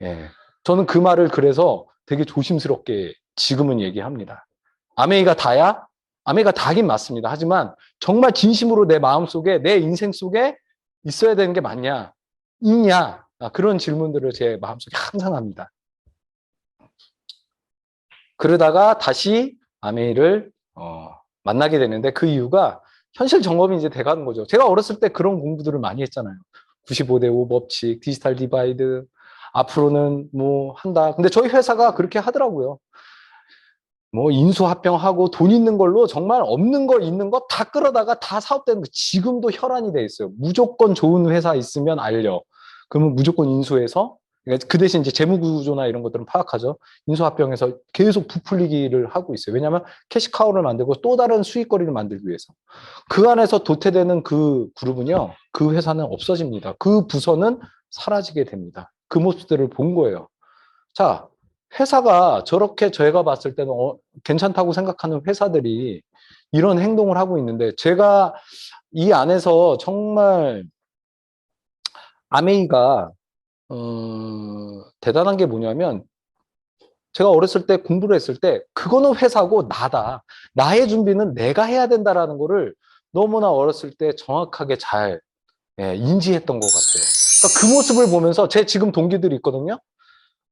예. 저는 그 말을 그래서 되게 조심스럽게 지금은 얘기합니다. 아메이가 다야? 아메이가 다긴 맞습니다. 하지만 정말 진심으로 내 마음 속에, 내 인생 속에 있어야 되는 게 맞냐? 있냐? 그런 질문들을 제 마음속에 항상 합니다. 그러다가 다시 아메이를 만나게 되는데 그 이유가 현실 점검이 이제 돼가는 거죠. 제가 어렸을 때 그런 공부들을 많이 했잖아요. 95대5 법칙, 디지털 디바이드, 앞으로는 뭐 한다. 근데 저희 회사가 그렇게 하더라고요. 뭐 인수합병하고 돈 있는 걸로 정말 없는 거 있는 거 다 끌어다가 다 사업되는 거 지금도 혈안이 돼 있어요. 무조건 좋은 회사 있으면 알려. 그러면 무조건 인수해서 그러니까 그 대신 이제 재무 구조나 이런 것들은 파악하죠. 인수합병해서 계속 부풀리기를 하고 있어요. 왜냐하면 캐시카우를 만들고 또 다른 수익거리를 만들기 위해서. 그 안에서 도태되는 그 그룹은요. 그 회사는 없어집니다. 그 부서는 사라지게 됩니다. 그 모습들을 본 거예요. 자, 회사가 저렇게 저희가 봤을 때는 괜찮다고 생각하는 회사들이 이런 행동을 하고 있는데 제가 이 안에서 정말 아메이가 대단한 게 뭐냐면 제가 어렸을 때 공부를 했을 때 그거는 회사고 나다. 나의 준비는 내가 해야 된다라는 거를 너무나 어렸을 때 정확하게 잘 인지했던 것 같아요. 그러니까 그 모습을 보면서 제 지금 동기들이 있거든요.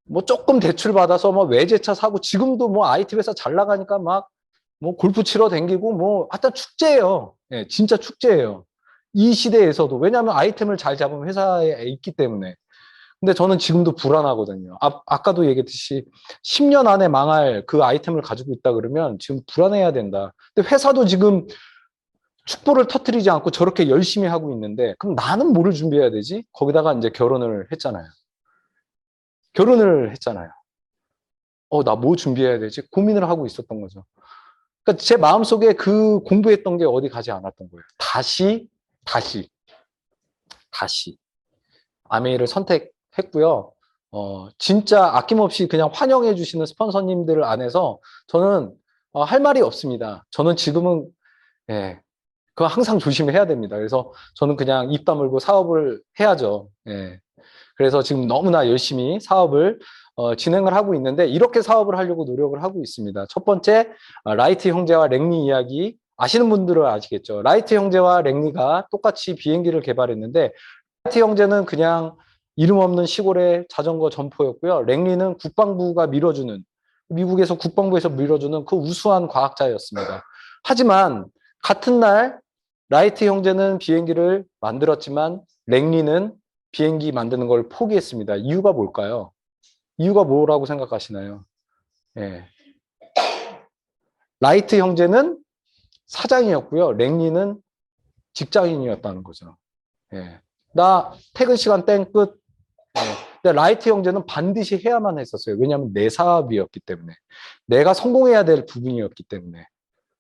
뭐 조금 대출 받아서 뭐 외제차 사고 지금도 뭐 IT 회사 잘 나가니까 막 뭐 골프 치러 댕기고 뭐 하여튼 축제예요. 예, 진짜 축제예요. 이 시대에서도 왜냐하면 아이템을 잘 잡으면 회사에 있기 때문에. 근데 저는 지금도 불안하거든요. 아까도 얘기했듯이 10년 안에 망할 그 아이템을 가지고 있다 그러면 지금 불안해야 된다. 근데 회사도 지금 축보를 터뜨리지 않고 저렇게 열심히 하고 있는데 그럼 나는 뭐를 준비해야 되지? 거기다가 이제 결혼을 했잖아요. 결혼을 했잖아요. 나 뭐 준비해야 되지? 고민을 하고 있었던 거죠. 그러니까 제 마음속에 그 공부했던 게 어디 가지 않았던 거예요. 다시, 다시. 아메이를 선택했고요. 진짜 아낌없이 그냥 환영해 주시는 스폰서님들 안에서 저는 할 말이 없습니다. 저는 지금은, 예, 그거 항상 조심해야 됩니다. 그래서 저는 그냥 입 다물고 사업을 해야죠. 예. 그래서 지금 너무나 열심히 사업을 진행을 하고 있는데 이렇게 사업을 하려고 노력을 하고 있습니다. 첫 번째, 라이트 형제와 랭리 이야기 아시는 분들은 아시겠죠. 라이트 형제와 랭리가 똑같이 비행기를 개발했는데 라이트 형제는 그냥 이름 없는 시골의 자전거 점포였고요. 랭리는 국방부가 밀어주는 미국에서 국방부에서 밀어주는 그 우수한 과학자였습니다. 하지만 같은 날 라이트 형제는 비행기를 만들었지만 랭리는 비행기 만드는 걸 포기했습니다. 이유가 뭘까요? 이유가 뭐라고 생각하시나요? 예. 라이트 형제는 사장이었고요. 랭리는 직장인이었다는 거죠. 예. 나 퇴근 시간 땡 끝. 예. 근데 라이트 형제는 반드시 해야만 했었어요. 왜냐하면 내 사업이었기 때문에. 내가 성공해야 될 부분이었기 때문에.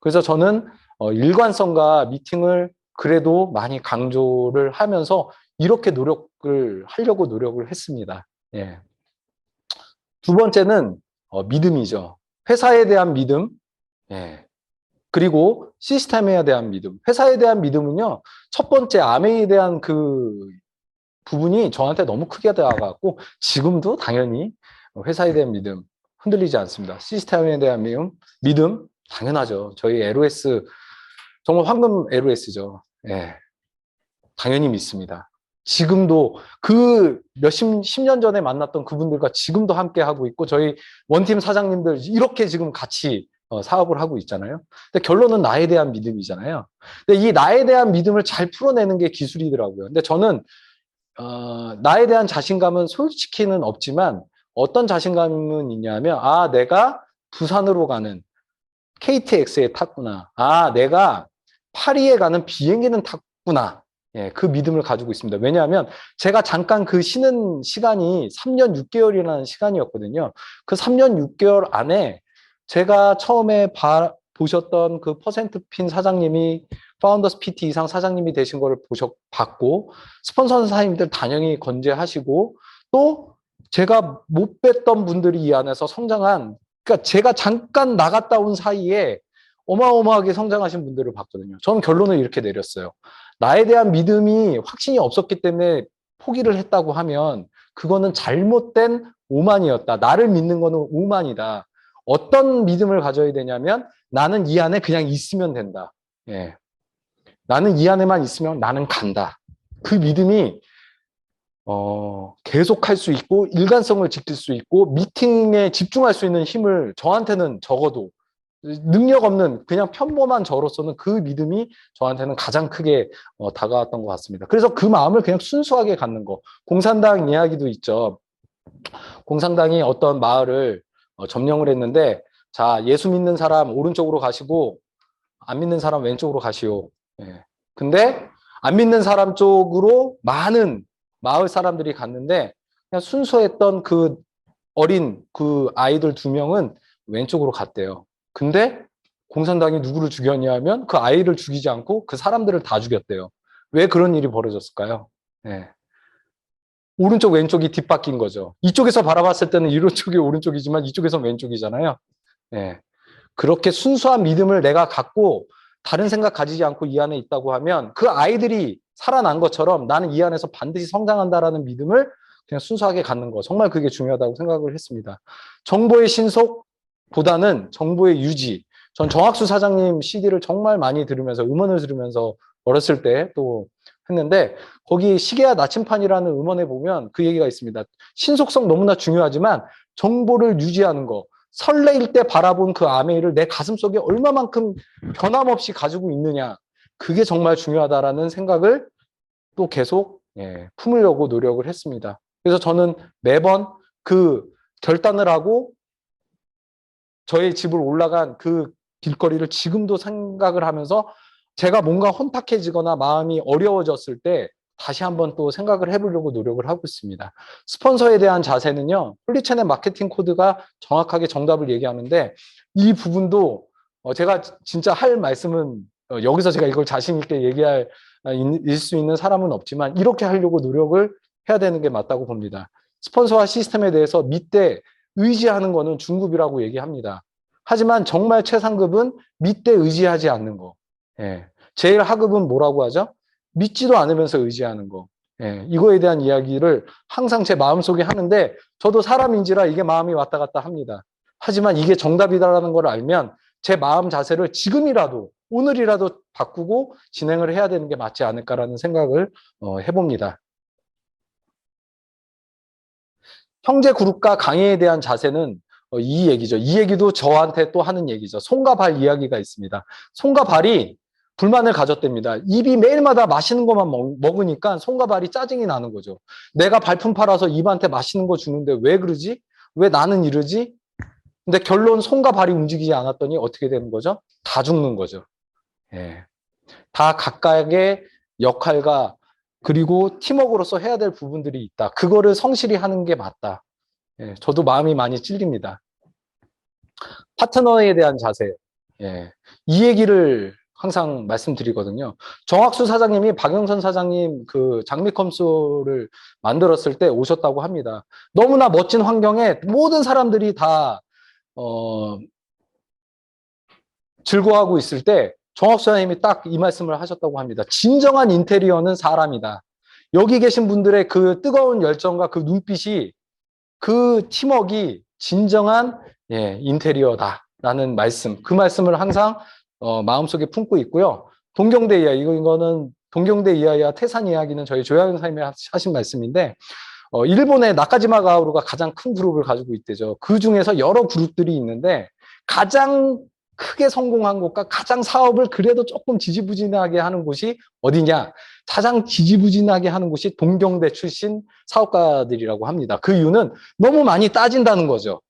그래서 저는 일관성과 미팅을 그래도 많이 강조를 하면서 이렇게 노력을 하려고 노력을 했습니다. 예. 두 번째는 믿음이죠. 회사에 대한 믿음, 예. 그리고 시스템에 대한 믿음. 회사에 대한 믿음은요, 첫 번째 아메이에 대한 그 부분이 저한테 너무 크게 다가갔고, 지금도 당연히 회사에 대한 믿음 흔들리지 않습니다. 시스템에 대한 믿음 당연하죠. 저희 LOS, 정말 황금 LOS죠. 예. 당연히 믿습니다. 지금도 그 십 년 전에 만났던 그분들과 지금도 함께 하고 있고 저희 원팀 사장님들 이렇게 지금 같이 사업을 하고 있잖아요. 근데 결론은 나에 대한 믿음이잖아요. 근데 이 나에 대한 믿음을 잘 풀어내는 게 기술이더라고요. 근데 저는 나에 대한 자신감은 솔직히는 없지만 어떤 자신감은 있냐면 내가 부산으로 가는 KTX에 탔구나. 내가 파리에 가는 비행기는 탔구나. 예, 그 믿음을 가지고 있습니다. 왜냐하면 제가 잠깐 그 쉬는 시간이 3년 6개월이라는 시간이었거든요. 그 3년 6개월 안에 제가 처음에 보셨던 그 퍼센트 핀 사장님이 파운더스 PT 이상 사장님이 되신 거를 봤고 스폰서 사장님들 단연히 건재하시고 또 제가 못 뵀던 분들이 이 안에서 성장한 그러니까 제가 잠깐 나갔다 온 사이에 어마어마하게 성장하신 분들을 봤거든요. 저는 결론을 이렇게 내렸어요. 나에 대한 믿음이 확신이 없었기 때문에 포기를 했다고 하면 그거는 잘못된 오만이었다. 나를 믿는 거는 오만이다. 어떤 믿음을 가져야 되냐면 나는 이 안에 그냥 있으면 된다. 예. 나는 이 안에만 있으면 나는 간다. 그 믿음이 계속 할 수 있고 일관성을 지킬 수 있고 미팅에 집중할 수 있는 힘을 저한테는 적어도 능력 없는 그냥 평범한 저로서는 그 믿음이 저한테는 가장 크게 다가왔던 것 같습니다. 그래서 그 마음을 그냥 순수하게 갖는 거. 공산당 이야기도 있죠. 공산당이 어떤 마을을 점령을 했는데 자, 예수 믿는 사람 오른쪽으로 가시고 안 믿는 사람 왼쪽으로 가시오. 예. 근데 안 믿는 사람 쪽으로 많은 마을 사람들이 갔는데 그냥 순수했던 그 어린 그 아이들 2명은 왼쪽으로 갔대요. 근데 공산당이 누구를 죽였냐 하면 그 아이를 죽이지 않고 그 사람들을 다 죽였대요. 왜 그런 일이 벌어졌을까요? 예. 오른쪽 왼쪽이 뒷바뀐 거죠. 이쪽에서 바라봤을 때는 이쪽이 오른쪽이지만 이쪽에서 왼쪽이잖아요. 예. 그렇게 순수한 믿음을 내가 갖고 다른 생각 가지지 않고 이 안에 있다고 하면 그 아이들이 살아난 것처럼 나는 이 안에서 반드시 성장한다라는 믿음을 그냥 순수하게 갖는 거. 정말 그게 중요하다고 생각을 했습니다. 정보의 신속보다는 정보의 유지. 전 정학수 사장님 CD를 정말 많이 들으면서 음원을 들으면서 어렸을 때 또 했는데 거기 시계와 나침판이라는 음원에 보면 그 얘기가 있습니다. 신속성 너무나 중요하지만 정보를 유지하는 거. 설레일 때 바라본 그 아메이를 내 가슴속에 얼마만큼 변함없이 가지고 있느냐. 그게 정말 중요하다라는 생각을 또 계속 품으려고 노력을 했습니다. 그래서 저는 매번 그 결단을 하고 저의 집을 올라간 그 길거리를 지금도 생각을 하면서 제가 뭔가 혼탁해지거나 마음이 어려워졌을 때 다시 한번 또 생각을 해보려고 노력을 하고 있습니다. 스폰서에 대한 자세는요, 홀리채널 마케팅 코드가 정확하게 정답을 얘기하는데 이 부분도 제가 진짜 할 말씀은 여기서 제가 이걸 자신 있게 얘기할 수 있는 사람은 없지만 이렇게 하려고 노력을 해야 되는 게 맞다고 봅니다. 스폰서와 시스템에 대해서 밑대 의지하는 거는 중급이라고 얘기합니다. 하지만 정말 최상급은 밑대 의지하지 않는 거. 예. 제일 하급은 뭐라고 하죠? 믿지도 않으면서 의지하는 거. 예. 이거에 대한 이야기를 항상 제 마음속에 하는데 저도 사람인지라 이게 마음이 왔다 갔다 합니다. 하지만 이게 정답이다라는 걸 알면 제 마음 자세를 지금이라도 오늘이라도 바꾸고 진행을 해야 되는 게 맞지 않을까라는 생각을 해봅니다. 형제 그룹과 강의에 대한 자세는 이 얘기죠. 이 얘기도 저한테 또 하는 얘기죠. 손과 발 이야기가 있습니다. 손과 발이 불만을 가졌답니다. 입이 매일마다 맛있는 것만 먹으니까 손과 발이 짜증이 나는 거죠. 내가 발품 팔아서 입한테 맛있는 거 주는데 왜 그러지? 왜 나는 이러지? 근데 결론 손과 발이 움직이지 않았더니 어떻게 되는 거죠? 다 죽는 거죠. 예. 다 각각의 역할과 그리고 팀워크로서 해야 될 부분들이 있다. 그거를 성실히 하는 게 맞다. 예, 저도 마음이 많이 찔립니다. 파트너에 대한 자세. 예, 이 얘기를 항상 말씀드리거든요. 정학수 사장님이 박영선 사장님 그 장미컴소를 만들었을 때 오셨다고 합니다. 너무나 멋진 환경에 모든 사람들이 다 즐거워하고 있을 때 정학수 사장님이 딱 이 말씀을 하셨다고 합니다. 진정한 인테리어는 사람이다. 여기 계신 분들의 그 뜨거운 열정과 그 눈빛이 그 팀워크가 진정한 인테리어다라는 말씀. 그 말씀을 항상 마음속에 품고 있고요. 동경대 이야기, 이거는 동경대 이야기와 태산 이야기는 저희 조양현 선생님이 하신 말씀인데 일본의 나카지마 가오루가 가장 큰 그룹을 가지고 있대죠. 그 중에서 여러 그룹들이 있는데 가장 크게 성공한 곳과 가장 사업을 그래도 조금 지지부진하게 하는 곳이 어디냐? 가장 지지부진하게 하는 곳이 동경대 출신 사업가들이라고 합니다. 그 이유는 너무 많이 따진다는 거죠.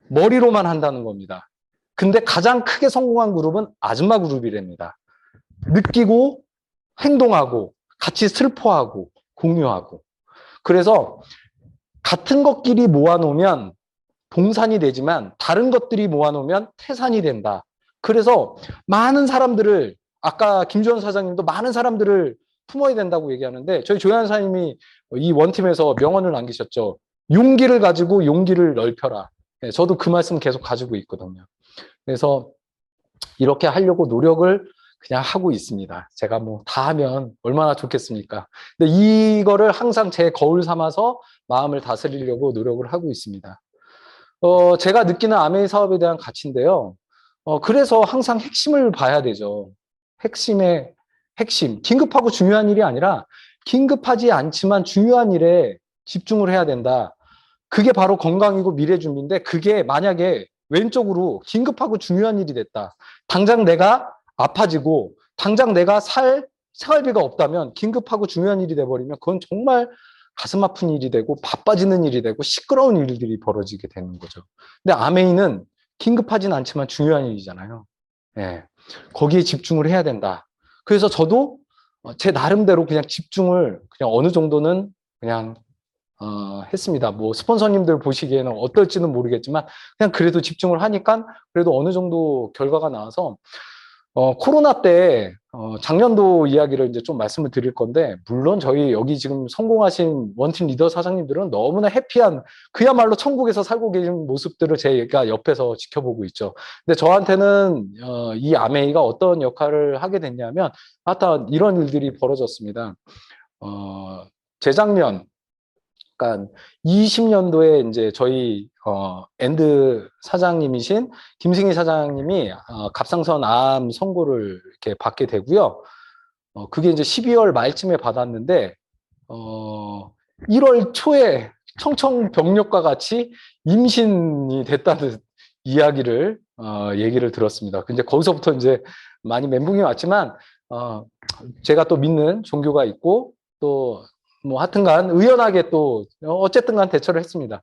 머리로만 한다는 겁니다. 근데 가장 크게 성공한 그룹은 아줌마 그룹이랍니다. 느끼고 행동하고 같이 슬퍼하고 공유하고. 그래서 같은 것끼리 모아놓으면 동산이 되지만 다른 것들이 모아놓으면 태산이 된다. 그래서 많은 사람들을 아까 김주원 사장님도 많은 사람들을 품어야 된다고 얘기하는데 저희 조현 사장님이 이 원팀에서 명언을 남기셨죠. 용기를 가지고 용기를 넓혀라. 저도 그 말씀 계속 가지고 있거든요. 그래서 이렇게 하려고 노력을 그냥 하고 있습니다. 제가 뭐 다 하면 얼마나 좋겠습니까? 근데 이거를 항상 제 거울 삼아서 마음을 다스리려고 노력을 하고 있습니다. 제가 느끼는 아메이 사업에 대한 가치인데요. 그래서 항상 핵심을 봐야 되죠. 핵심의 핵심. 긴급하고 중요한 일이 아니라 긴급하지 않지만 중요한 일에 집중을 해야 된다. 그게 바로 건강이고 미래 준비인데 그게 만약에 왼쪽으로 긴급하고 중요한 일이 됐다. 당장 내가 아파지고 당장 내가 생활비가 없다면 긴급하고 중요한 일이 돼버리면 그건 정말 가슴 아픈 일이 되고 바빠지는 일이 되고 시끄러운 일들이 벌어지게 되는 거죠. 근데 아메이는 긴급하진 않지만 중요한 일이잖아요. 예. 거기에 집중을 해야 된다. 그래서 저도 제 나름대로 그냥 집중을 그냥 어느 정도는 그냥 했습니다. 뭐 스폰서님들 보시기에는 어떨지는 모르겠지만 그냥 그래도 집중을 하니까 그래도 어느 정도 결과가 나와서 코로나 때 작년도 이야기를 이제 좀 말씀을 드릴 건데 물론 저희 여기 지금 성공하신 원팀 리더 사장님들은 너무나 해피한 그야말로 천국에서 살고 계신 모습들을 제가 옆에서 지켜보고 있죠. 근데 저한테는 이 아메이가 어떤 역할을 하게 됐냐면 하여튼 이런 일들이 벌어졌습니다. 재작년 그러니까 20년도에 이제 저희 엔드 사장님이신 김승희 사장님이 갑상선 암 선고를 이렇게 받게 되고요. 그게 이제 12월 말쯤에 받았는데 1월 초에 청청병력과 같이 임신이 됐다는 이야기를 얘기를 들었습니다. 근데 거기서부터 이제 많이 멘붕이 왔지만 제가 또 믿는 종교가 있고 또 뭐 하여튼간 의연하게 또 어쨌든간 대처를 했습니다.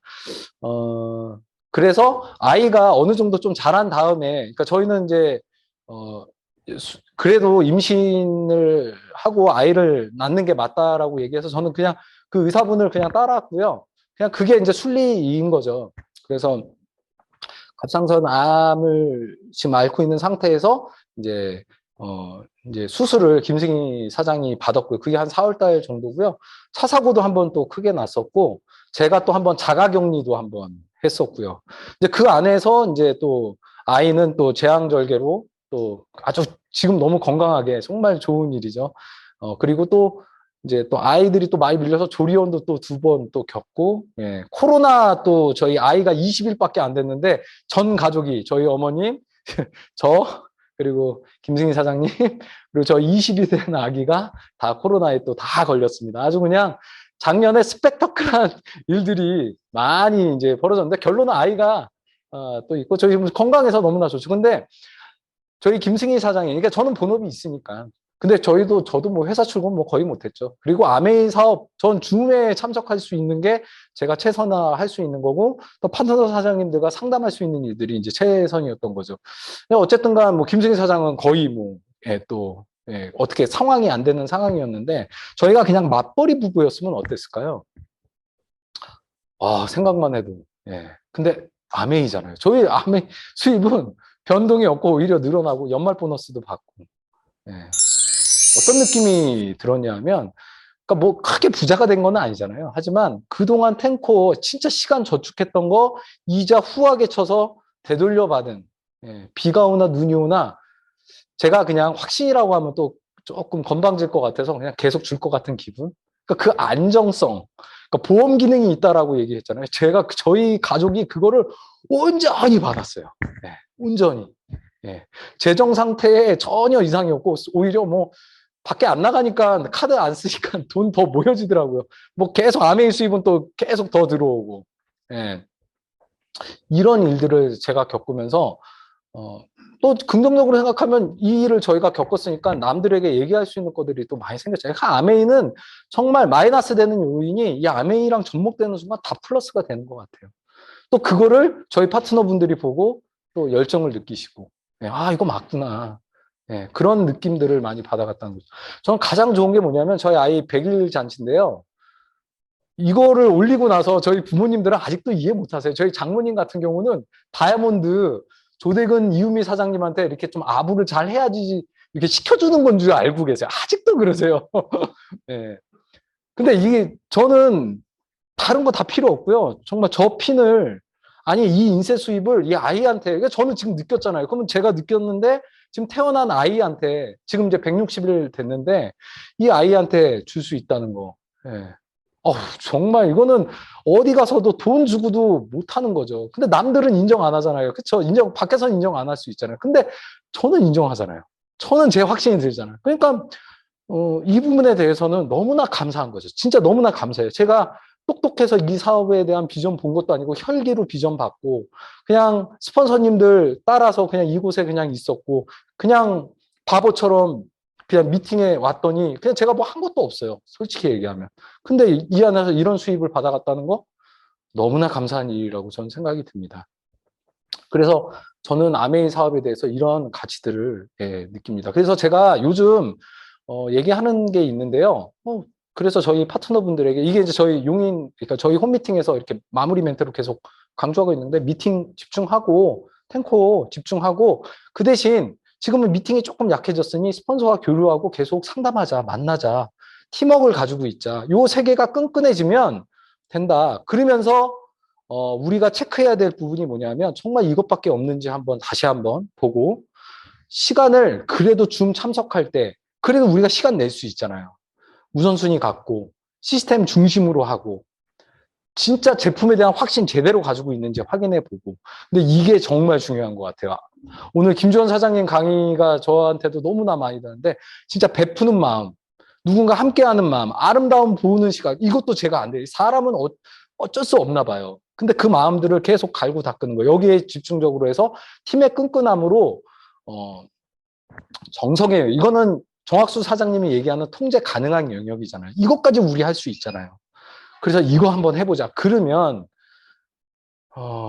그래서 아이가 어느 정도 좀 자란 다음에 그러니까 저희는 이제 그래도 임신을 하고 아이를 낳는 게 맞다라고 얘기해서 저는 그냥 그 의사분을 그냥 따라왔고요. 그냥 그게 이제 순리인 거죠. 그래서 갑상선 암을 지금 앓고 있는 상태에서 이제 이제 수술을 김승희 사장이 받았고요. 그게 한 4월 달 정도고요. 차 사고도 한번 또 크게 났었고, 제가 또 한번 자가격리도 한번 했었고요. 이제 그 안에서 이제 또 아이는 또 제왕절개로 또 아주 지금 너무 건강하게 정말 좋은 일이죠. 그리고 또 이제 또 아이들이 또 많이 밀려서 조리원도 또 2번 또 겪고, 예, 코로나 또 저희 아이가 20일밖에 안 됐는데 전 가족이 저희 어머님, 저 그리고 김승희 사장님 그리고 저 20이 된 아기가 다 코로나에 또 다 걸렸습니다. 아주 그냥 작년에 스펙터클한 일들이 많이 이제 벌어졌는데 결론은 아이가 또 있고 저희 건강해서 너무나 좋죠. 근데 저희 김승희 사장이 그러니까 저는 본업이 있으니까 근데 저도 뭐 회사 출근 뭐 거의 못했죠. 그리고 아메이 사업 전 줌에 참석할 수 있는 게 제가 최선화할 수 있는 거고 또 파트너 사장님들과 상담할 수 있는 일들이 이제 최선이었던 거죠. 어쨌든간 뭐 김승희 사장은 거의 뭐 또 어떻게 상황이 안 되는 상황이었는데 저희가 그냥 맞벌이 부부였으면 어땠을까요? 생각만 해도 근데 아메이잖아요. 저희 아메이 수입은 변동이 없고 오히려 늘어나고 연말 보너스도 받고 어떤 느낌이 들었냐면 그러니까 뭐 크게 부자가 된 건 아니잖아요. 하지만 그동안 탱커 진짜 시간 저축했던 거 이자 후하게 쳐서 되돌려받은 비가 오나 눈이 오나 제가 그냥 확신이라고 하면 또 조금 건방질 것 같아서 그냥 계속 줄 것 같은 기분. 그러니까 그 안정성. 그러니까 보험 기능이 있다라고 얘기했잖아요. 저희 가족이 그거를 온전히 받았어요. 온전히. 재정 상태에 전혀 이상이 없고 오히려 뭐 밖에 안 나가니까 카드 안 쓰니까 돈 더 모여지더라고요. 뭐 계속 아메이 수입은 또 계속 더 들어오고. 이런 일들을 제가 겪으면서 또 긍정적으로 생각하면 이 일을 저희가 겪었으니까 남들에게 얘기할 수 있는 것들이 또 많이 생겼잖아요. 아메이는 정말 마이너스 되는 요인이 이 아메이랑 접목되는 순간 다 플러스가 되는 것 같아요. 또 그거를 저희 파트너분들이 보고 또 열정을 느끼시고 이거 맞구나. 그런 느낌들을 많이 받아갔다는 거죠. 저는 가장 좋은 게 뭐냐면 저희 아이 100일 잔치인데요. 이거를 올리고 나서 저희 부모님들은 아직도 이해 못 하세요. 저희 장모님 같은 경우는 다이아몬드 조대근 이유미 사장님한테 이렇게 좀 아부를 잘 해야지 이렇게 시켜주는 건 줄 알고 계세요. 아직도 그러세요. 네. 근데 이게 저는 다른 거 다 필요 없고요. 정말 저 핀을 아니 이 인쇄 수입을 이 아이한테 그러니까 저는 지금 느꼈잖아요. 그러면 제가 느꼈는데 지금 태어난 아이한테 지금 이제 160일 됐는데 이 아이한테 줄 수 있다는 거. 정말 이거는 어디 가서도 돈 주고도 못 하는 거죠. 근데 남들은 인정 안 하잖아요. 그쵸? 밖에서는 인정 안 할 수 있잖아요. 근데 저는 인정하잖아요. 저는 제 확신이 들잖아요. 그러니까, 이 부분에 대해서는 너무나 감사한 거죠. 진짜 너무나 감사해요. 제가 똑똑해서 이 사업에 대한 비전 본 것도 아니고 혈기로 비전 받고 그냥 스폰서님들 따라서 그냥 이곳에 그냥 있었고 그냥 바보처럼 그냥 미팅에 왔더니 그냥 제가 뭐 한 것도 없어요. 솔직히 얘기하면. 근데 이 안에서 이런 수입을 받아갔다는 거 너무나 감사한 일이라고 저는 생각이 듭니다. 그래서 저는 아메이 사업에 대해서 이런 가치들을 느낍니다. 그래서 제가 요즘 얘기하는 게 있는데요. 그래서 저희 파트너분들에게 이게 이제 저희 그러니까 저희 홈미팅에서 이렇게 마무리 멘트로 계속 강조하고 있는데 미팅 집중하고 탱커 집중하고 그 대신 지금은 미팅이 조금 약해졌으니 스폰서와 교류하고 계속 상담하자, 만나자, 팀워크를 가지고 있자. 요 세 개가 끈끈해지면 된다. 그러면서 우리가 체크해야 될 부분이 뭐냐면 정말 이것밖에 없는지 다시 한번 보고 시간을 그래도 줌 참석할 때 그래도 우리가 시간 낼 수 있잖아요. 우선순위 갖고 시스템 중심으로 하고 진짜 제품에 대한 확신 제대로 가지고 있는지 확인해 보고. 근데 이게 정말 중요한 것 같아요. 오늘 김주원 사장님 강의가 저한테도 너무나 많이 되는데 진짜 베푸는 마음, 누군가 함께하는 마음, 아름다움 보는 시각, 이것도 제가 안 돼요. 사람은 어쩔 수 없나 봐요. 근데 그 마음들을 계속 갈고 닦는 거예요. 여기에 집중적으로 해서 팀의 끈끈함으로 정성이에요. 이거는 정학수 사장님이 얘기하는 통제 가능한 영역이잖아요. 이것까지 우리 할 수 있잖아요. 그래서 이거 한번 해보자. 그러면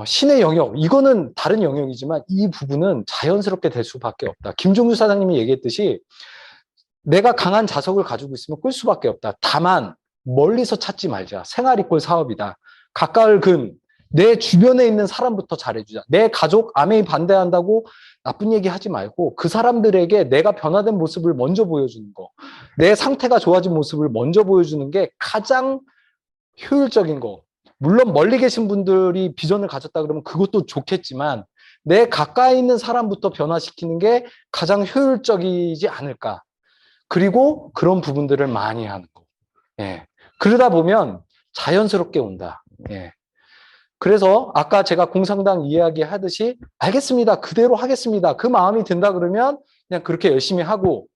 신의 영역, 이거는 다른 영역이지만 이 부분은 자연스럽게 될 수밖에 없다. 김종주 사장님이 얘기했듯이 내가 강한 자석을 가지고 있으면 끌 수밖에 없다. 다만 멀리서 찾지 말자. 생활 이꼴 사업이다. 가까울 근, 내 주변에 있는 사람부터 잘해주자. 내 가족, 아메이 반대한다고 나쁜 얘기 하지 말고 그 사람들에게 내가 변화된 모습을 먼저 보여주는 거. 내 상태가 좋아진 모습을 먼저 보여주는 게 가장 효율적인 거. 물론 멀리 계신 분들이 비전을 가졌다 그러면 그것도 좋겠지만 내 가까이 있는 사람부터 변화시키는 게 가장 효율적이지 않을까. 그리고 그런 부분들을 많이 하는 거. 예. 그러다 보면 자연스럽게 온다. 예. 그래서 아까 제가 공상당 이야기 하듯이 알겠습니다. 그대로 하겠습니다. 그 마음이 든다 그러면 그냥 그렇게 열심히 하고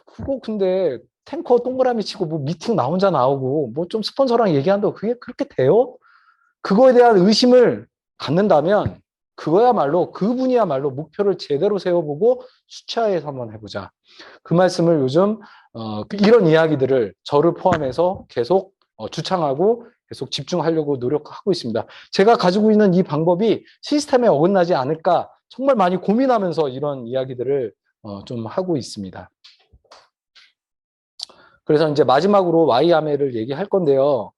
그거 근데 탱커 동그라미 치고 뭐 미팅 나 혼자 나오고 뭐 좀 스폰서랑 얘기한다고 그게 그렇게 돼요? 그거에 대한 의심을 갖는다면 그거야말로 그분이야말로 목표를 제대로 세워보고 수차에서 한번 해보자. 그 말씀을 요즘 이런 이야기들을 저를 포함해서 계속 주창하고 계속 집중하려고 노력하고 있습니다. 제가 가지고 있는 이 방법이 시스템에 어긋나지 않을까 정말 많이 고민하면서 이런 이야기들을 좀 하고 있습니다. 그래서 이제 마지막으로 Y아메를 얘기할 건데요.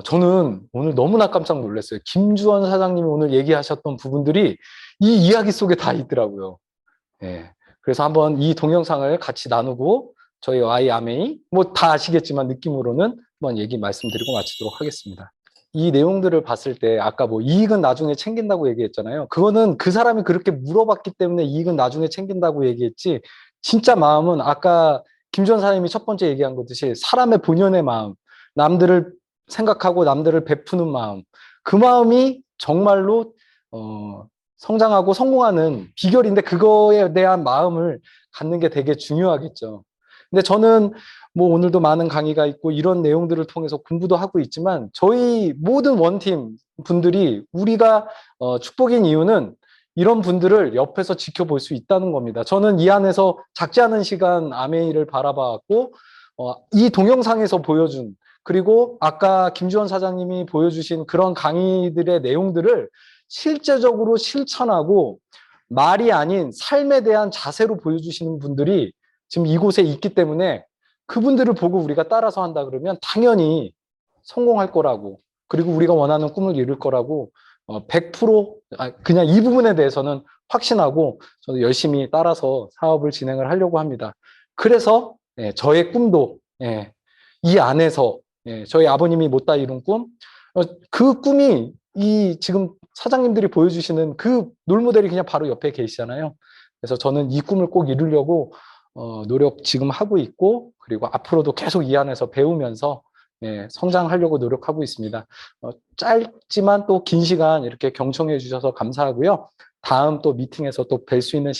저는 오늘 너무나 깜짝 놀랐어요. 김주원 사장님이 오늘 얘기하셨던 부분들이 이 이야기 속에 다 있더라고요. 예. 그래서 한번 이 동영상을 같이 나누고 저희 Y아메이 뭐 다 아시겠지만 느낌으로는 한번 얘기 말씀드리고 마치도록 하겠습니다. 이 내용들을 봤을 때 아까 뭐 이익은 나중에 챙긴다고 얘기했잖아요. 그거는 그 사람이 그렇게 물어봤기 때문에 이익은 나중에 챙긴다고 얘기했지 진짜 마음은 아까 김주원 사장님이 첫 번째 얘기한 것듯이 사람의 본연의 마음, 남들을 생각하고 남들을 베푸는 마음, 그 마음이 정말로 성장하고 성공하는 비결인데 그거에 대한 마음을 갖는 게 되게 중요하겠죠. 근데 저는 뭐 오늘도 많은 강의가 있고 이런 내용들을 통해서 공부도 하고 있지만 저희 모든 원팀 분들이 우리가 축복인 이유는 이런 분들을 옆에서 지켜볼 수 있다는 겁니다. 저는 이 안에서 작지 않은 시간 아메이를 바라봐왔고 이 동영상에서 보여준 그리고 아까 김주원 사장님이 보여주신 그런 강의들의 내용들을 실제적으로 실천하고 말이 아닌 삶에 대한 자세로 보여주시는 분들이 지금 이곳에 있기 때문에 그분들을 보고 우리가 따라서 한다 그러면 당연히 성공할 거라고 그리고 우리가 원하는 꿈을 이룰 거라고 100% 그냥 이 부분에 대해서는 확신하고 저도 열심히 따라서 사업을 진행을 하려고 합니다. 그래서 저의 꿈도 이 안에서 저희 아버님이 못다 이룬 꿈, 그 꿈이 이 지금 사장님들이 보여주시는 그 롤모델이 그냥 바로 옆에 계시잖아요. 그래서 저는 이 꿈을 꼭 이루려고 노력 지금 하고 있고 그리고 앞으로도 계속 이 안에서 배우면서 성장하려고 노력하고 있습니다. 짧지만 또 긴 시간 이렇게 경청해 주셔서 감사하고요. 다음 또 미팅에서 또 뵐 수 있는